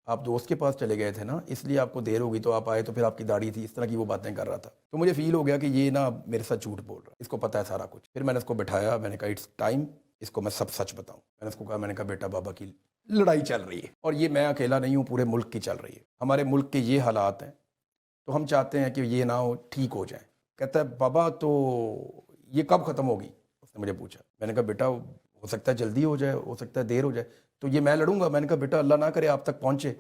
آپ دوست کے پاس چلے گئے تھے نا, اس لیے آپ کو دیر ہوگی تو آپ آئے, تو پھر آپ کی داڑھی تھی, اس طرح کی وہ باتیں کر رہا تھا. تو مجھے فیل ہو گیا کہ یہ نا میرے ساتھ جھوٹ بول رہا ہے, اس کو پتہ ہے سارا کچھ. پھر میں نے اس کو بٹھایا, میں نے کہا اٹس ٹائم, اس کو میں سب سچ بتاؤں. میں نے اس کو کہا, میں نے کہا بیٹا بابا کی لڑائی چل رہی ہے, اور یہ میں اکیلا نہیں ہوں, پورے ملک کی چل رہی ہے. ہمارے ملک کے یہ حالات ہیں, تو ہم چاہتے ہیں کہ یہ نہ ہو, ٹھیک ہو جائیں. کہتا ہے بابا تو یہ کب ختم ہوگی, اس نے مجھے پوچھا. میں نے کہا بیٹا ہو سکتا ہے جلدی ہو جائے, ہو سکتا ہے دیر ہو جائے, تو یہ میں لڑوں گا. میں نے کہا بیٹا اللہ نہ کرے آپ تک پہنچے,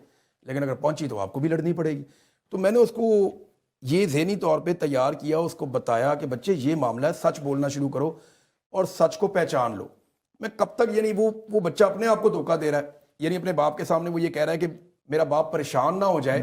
لیکن اگر پہنچی تو آپ کو بھی لڑنی پڑے گی. تو میں نے اس کو یہ ذہنی طور پہ تیار کیا, اس کو بتایا کہ بچے یہ معاملہ ہے, سچ بولنا شروع کرو اور سچ کو پہچان لو. میں کب تک, یعنی وہ بچہ اپنے آپ کو دھوکہ دے رہا ہے, یعنی اپنے باپ کے سامنے وہ یہ کہہ رہا ہے کہ میرا باپ پریشان نہ ہو جائے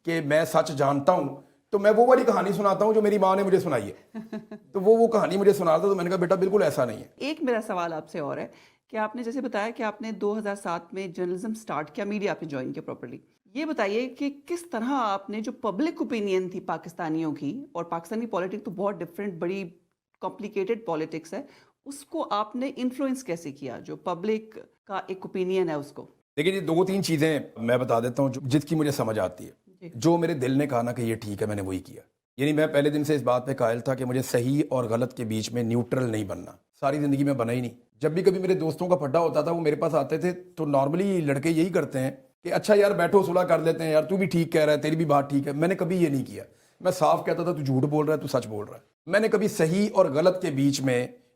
کہ میں سچ جانتا ہوں, تو میں وہ والی کہانی سناتا ہوں جو میری ماں نے مجھے سنائی ہے. تو وہ کہانی مجھے سنا رہا تھا, تو میں نے کہا بیٹا بالکل ایسا نہیں ہے. ایک میرا سوال آپ سے اور ہے کہ آپ نے جیسے بتایا کہ آپ نے 2007 میں جرنلزم سٹارٹ کیا, میڈیا آپ نے جوائن کیا پراپرلی. یہ بتائیے کہ کس طرح آپ نے جو پبلک اوپینین تھی پاکستانیوں کی, اور پاکستانی پولیٹکس تو بہت ڈفرینٹ, بڑی کمپلیکیٹڈ پولیٹکس ہے, اس کو آپ نے انفلوئنس کیسے کیا, جو پبلک کا ایک اوپینین ہے اس کو؟ لیکن یہ 2-3 چیزیں میں بتا دیتا ہوں جس کی مجھے سمجھ آتی ہے. جو میرے دل نے کہا نا کہ یہ ٹھیک ہے, میں نے وہی کیا. یعنی میں پہلے دن سے اس بات پہ قائل تھا کہ مجھے صحیح اور غلط کے بیچ میں نیوٹرل نہیں بننا. ساری زندگی میں بنا ہی نہیں. جب بھی کبھی میرے دوستوں کا پھڈا ہوتا تھا, وہ میرے پاس آتے تھے, تو نارملی لڑکے یہی کرتے ہیں کہ اچھا یار بیٹھو صلح کر لیتے ہیں, یار تو بھی ٹھیک کہہ رہا ہے, تیری بھی بات ٹھیک ہے. میں نے کبھی یہ نہیں کیا. میں صاف کہتا تھا تو جھوٹ بول رہا ہے, تو سچ بول رہا ہے. میں نے کبھی صحیح اور غلط کے بیچ میں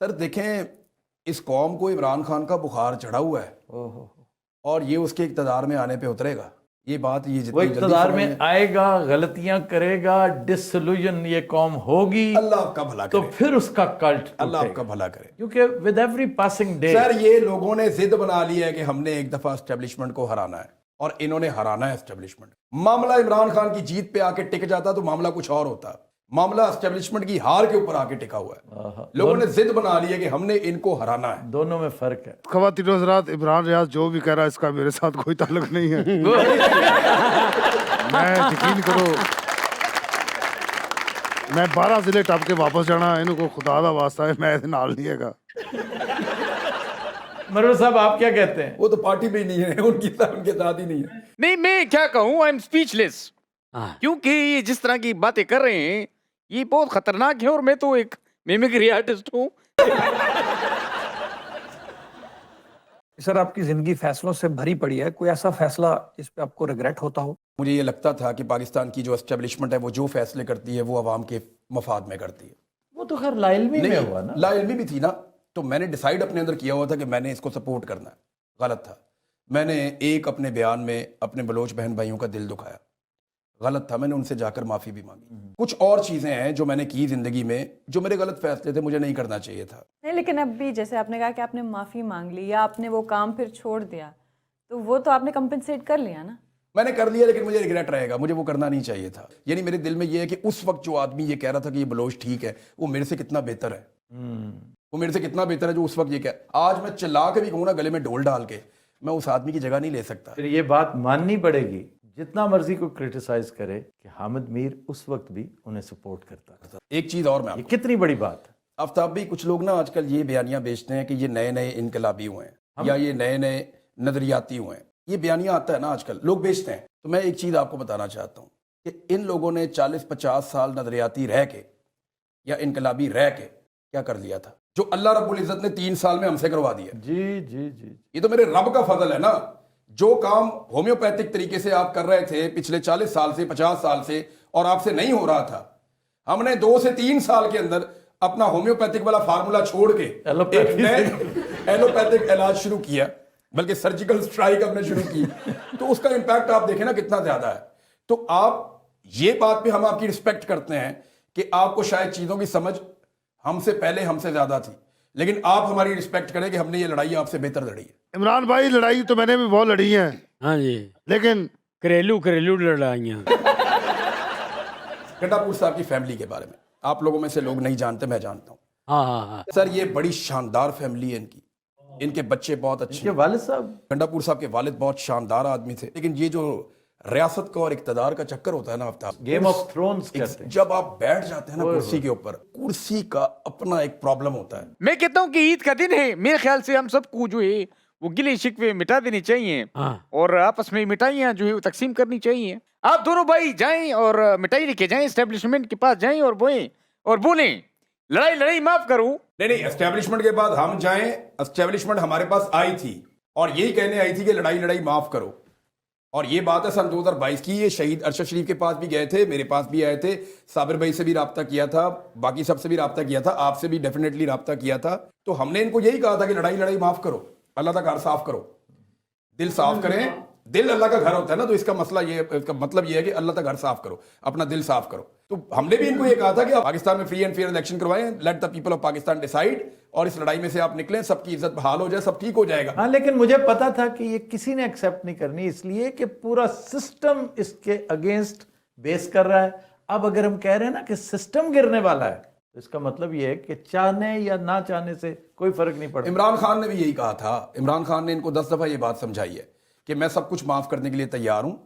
سر دیکھیں اس قوم کو عمران خان کا بخار چڑھا ہوا ہے اور یہ اس کے اقتدار میں آنے پہ اترے گا. یہ بات یہ وہ جتنی جلدی اقتدار میں سمجھیں، آئے گا، غلطیاں کرے گا، ڈسلوژن یہ قوم ہوگی، اللہ آپ کا بھلا تو کرے. پھر اس کا کلٹ اللہ آپ کا بھلا کرے. کیونکہ with every passing day sir یہ لوگوں نے ضد بنا لی ہے کہ ہم نے ایک دفعہ اسٹیبلشمنٹ کو ہرانا ہے اور انہوں نے ہرانا ہے اسٹیبلشمنٹ. معاملہ عمران خان کی جیت پہ آ کے ٹک جاتا تو معاملہ کچھ اور ہوتا. معاملہ اسٹیبلشمنٹ کی ہار کے اوپر آ کے ٹکا ہوا ہے. لوگوں نے ضد بنا لی ہے کہ ہم نے ان کو ہرانا ہے. دونوں میں فرق ہے. خواتین و حضرات، عمران ریاض جو بھی کہہ رہا ہے اس کا میرے ساتھ کوئی تعلق نہیں ہے. میں یقین کرو میں 12 ضلع ٹپ کے واپس جانا انہوں کو خدا دا واسطہ ہے، میں نال نہیں ہے گا. مرور صاحب آپ کیا کہتے ہیں؟ وہ تو پارٹی میں ہی نہیں ہے، ان کے ساتھ ہی نہیں ہے. نہیں میں کیا کہوں، آئی ایم اسپیچ لیس. کیونکہ یہ جس طرح کی باتیں کر رہے ہیں یہ بہت خطرناک ہے، اور میں تو ایک میمکری آرٹسٹ ہوں. سر آپ کی زندگی فیصلوں سے بھری پڑی ہے، کوئی ایسا فیصلہ جس پہ آپ کو ریگریٹ ہوتا ہو؟ مجھے یہ لگتا تھا کہ پاکستان کی جو اسٹیبلشمنٹ ہے وہ جو فیصلے کرتی ہے وہ عوام کے مفاد میں کرتی ہے. وہ تو خیر لا علمی میں ہوا نا. لا علمی بھی تھی نا، تو میں نے ڈیسائیڈ اپنے اندر کیا ہوا تھا کہ میں نے اس کو سپورٹ کرنا ہے. غلط تھا. میں نے ایک اپنے بیان میں اپنے بلوچ بہن بھائیوں کا دل دکھایا. غلط تھا. میں نے ان سے جا کر معافی بھی مانگی. کچھ اور چیزیں ہیں جو میں نے کی زندگی میں جو میرے غلط فیصلے تھے، مجھے نہیں کرنا چاہیے تھا. نہیں لیکن اب بھی جیسے آپ نے کہا کہ آپ نے معافی مانگ لی یا آپ نے وہ کام پھر چھوڑ دیا، تو وہ تو آپ نے کمپنسیٹ کر لیا نا. میں نے کر لیا لیکن مجھے ریگریٹ رہے گا. مجھے وہ کرنا نہیں چاہیے تھا. یعنی میرے دل میں یہ ہے کہ اس وقت جو آدمی یہ کہہ رہا تھا کہ یہ بلوچ ٹھیک ہے، وہ میرے سے کتنا بہتر ہے. وہ میرے سے کتنا بہتر ہے جو اس وقت یہ کہہ. آج میں چلا کے بھی کہوں نا گلے میں ڈول ڈال کے، میں اس آدمی کی جگہ نہیں لے سکتا. پھر یہ بات ماننی پڑے گی جتنا مرضی کو کرٹیسائز کرے کہ حامد میر اس وقت بھی انہیں سپورٹ کرتا تھا. ایک چیز اور میں یہ کتنی بڑی بات ہے. آفتاب بھی کچھ لوگ نا آج کل یہ بیانیاں بیچتے ہیں کہ یہ نئے نئے انقلابی ہوئے ہیں یا یہ نئے نئے نظریاتی ہوئے ہیں. یہ بیانیاں آتا ہے نا آج کل لوگ بیچتے ہیں. تو میں ایک چیز آپ کو بتانا چاہتا ہوں کہ ان لوگوں نے 40-50 سال نظریاتی رہ کے یا انقلابی رہ کے کیا کر لیا تھا جو اللہ رب العزت نے 3 سال میں ہم سے کروا دیا. جی یہ تو میرے رب کا فضل ہے نا. جو کام ہومیوپیتھک طریقے سے آپ کر رہے تھے پچھلے 40 سال سے 50 سال سے اور آپ سے نہیں ہو رہا تھا، ہم نے 2 سے 3 سال کے اندر اپنا ہومیوپیتھک والا فارمولا چھوڑ کے ایک نئے ایلوپیتھک علاج شروع کیا، بلکہ سرجیکل اسٹرائک ہم نے شروع کی. تو اس کا امپیکٹ آپ دیکھیں نا کتنا زیادہ ہے. تو آپ یہ بات پہ ہم آپ کی رسپیکٹ کرتے ہیں کہ آپ کو شاید چیزوں کی سمجھ ہم سے پہلے ہم سے زیادہ تھی، لیکن آپ ہماری رسپیکٹ کریں کہ ہم نے یہ لڑائی آپ سے بہتر لڑی ہے. عمران بھائی لڑائی تو میں نے بھی بہت لڑی ہیں، ہاں جی، لیکن گھریلو لڑائیاں. گنڈا پور صاحب کی فیملی کے بارے میں آپ لوگوں میں سے لوگ نہیں جانتے، میں جانتا ہوں. ہاں سر یہ بڑی شاندار فیملی ہے ان کی. ان کے بچے بہت اچھے کے والد صاحب گنڈا پور صاحب کے والد بہت شاندار آدمی تھے. لیکن یہ جو ریاست کا اور اقتدار کا چکر ہوتا ہے نا آفتاب، گیم آف تھرونز کہتے ہیں. جب آپ بیٹھ جاتے ہیں نا کرسی کے اوپر، کرسی کا اپنا ایک پرابلم ہوتا ہے. میں کہتا ہوں کہ عید کا دن ہے، میرے خیال سے ہم سب کو جو ہے وہ گلے شکوے مٹا دینی چاہیے اور آپس میں مٹھائیاں جو ہے وہ تقسیم کرنی چاہیے. آپ دونوں بھائی جائیں اور مٹھائی لے کے جائیں، اسٹیبلشمنٹ کے پاس جائیں اور بولیں لڑائی معاف کروں. نہیں اسٹیبلشمنٹ کے بعد ہم جائیں. اسٹیبلشمنٹ ہمارے پاس آئی تھی اور یہی کہنے آئی تھی کہ لڑائی معاف کرو. اور یہ بات ہے سن 2022 کی. یہ شہید ارشد شریف کے پاس بھی گئے تھے، میرے پاس بھی آئے تھے، صابر بھائی سے بھی رابطہ کیا تھا، باقی سب سے بھی رابطہ کیا تھا، آپ سے بھی ڈیفینیٹلی رابطہ کیا تھا. تو ہم نے ان کو یہی کہا تھا کہ لڑائی معاف کرو، اللہ کا گھر صاف کرو، دل صاف کریں. دل اللہ کا گھر ہوتا ہے نا، تو اس کا مسئلہ یہ، اس کا مطلب یہ ہے کہ اللہ کا گھر صاف کرو، اپنا دل صاف کرو. تو ہم نے بھی ان کو یہ کہا تھا کہ آپ پاکستان میں فری اینڈ فیئر الیکشن کروائیں، let the people of Pakistan decide, اور اس لڑائی میں سے آپ نکلیں، سب کی عزت بحال ہو جائے، سب ٹھیک ہو جائے گا. ہاں لیکن مجھے پتا تھا کہ یہ کسی نے ایکسیپٹ نہیں کرنی، اس لیے کہ پورا سسٹم اس کے اگینسٹ بیس کر رہا ہے. اب اگر ہم کہہ رہے ہیں نا کہ سسٹم گرنے والا ہے، تو اس کا مطلب یہ ہے کہ چاہنے یا نہ چاہنے سے کوئی فرق نہیں پڑتا. عمران خان نے بھی یہی کہا تھا. عمران خان نے ان کو 10 دفعہ یہ بات سمجھائی ہے کہ میں سب کچھ معاف کرنے کے لیے تیار ہوں،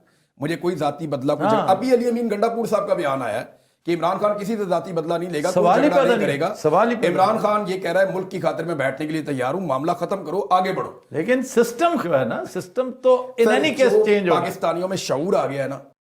مجھے کوئی ذاتی بدلہ کچھ. ابھی علی امین گنڈا پور صاحب کا بیان آیا ہے کہ عمران خان کسی سے ذاتی بدلہ نہیں لے گا، سوال ہی کوئی جھگڑا پیدا نہیں کرے گا. سوال ہی پیدا. عمران خان یہ کہہ رہا ہے ملک کی خاطر میں بیٹھنے کے لیے تیار ہوں، معاملہ ختم کرو، آگے بڑھو. لیکن سسٹم جو ہے نا، سسٹم تو ان اینی کیس چینج ہوگا. پاکستانیوں میں شعور آ گیا ہے نا.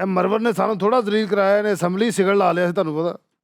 ਇਹ ਮਰਵਰ ਨੇ ਸਾਨੂੰ ਥੋੜਾ ਜ਼ਲੀਲ ਕਰਾਇਆ, ਇਹਨੇ ਅਸੈਂਬਲੀ ਸਿਗੜ ਲਾ ਲਿਆ ਸੀ, ਤੁਹਾਨੂੰ ਪਤਾ।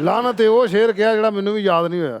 ਲਾਨਤ ਹੈ ਉਹ ਸ਼ੇਰ ਕਿਹਾ ਜਿਹੜਾ ਮੈਨੂੰ ਵੀ ਯਾਦ ਨਹੀਂ ਹੋਇਆ।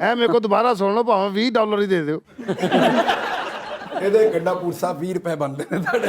ਐ ਮੇਰੇ ਕੋ ਦੁਬਾਰਾ ਸੁਣ ਲਓ, ਭਾਵੇਂ $20 ਹੀ ਦੇ ਦਿਓ। ਇਹਦੇ ਗੰਡਾਪੁਰ ਸਾਹਿਬ 20 ਰੁਪਏ ਬਣਦੇ ਨੇ ਤੁਹਾਡੇ,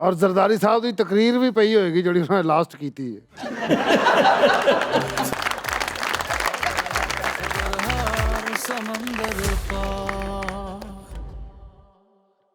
ਔਰ ਜ਼ਰਦਾਰੀ ਸਾਹਿਬ ਦੀ ਤਕਰੀਰ ਵੀ ਪਈ ਹੋਏਗੀ ਜਿਹੜੀ ਉਹਨਾਂ ਨੇ ਲਾਸਟ ਕੀਤੀ ਹੈ।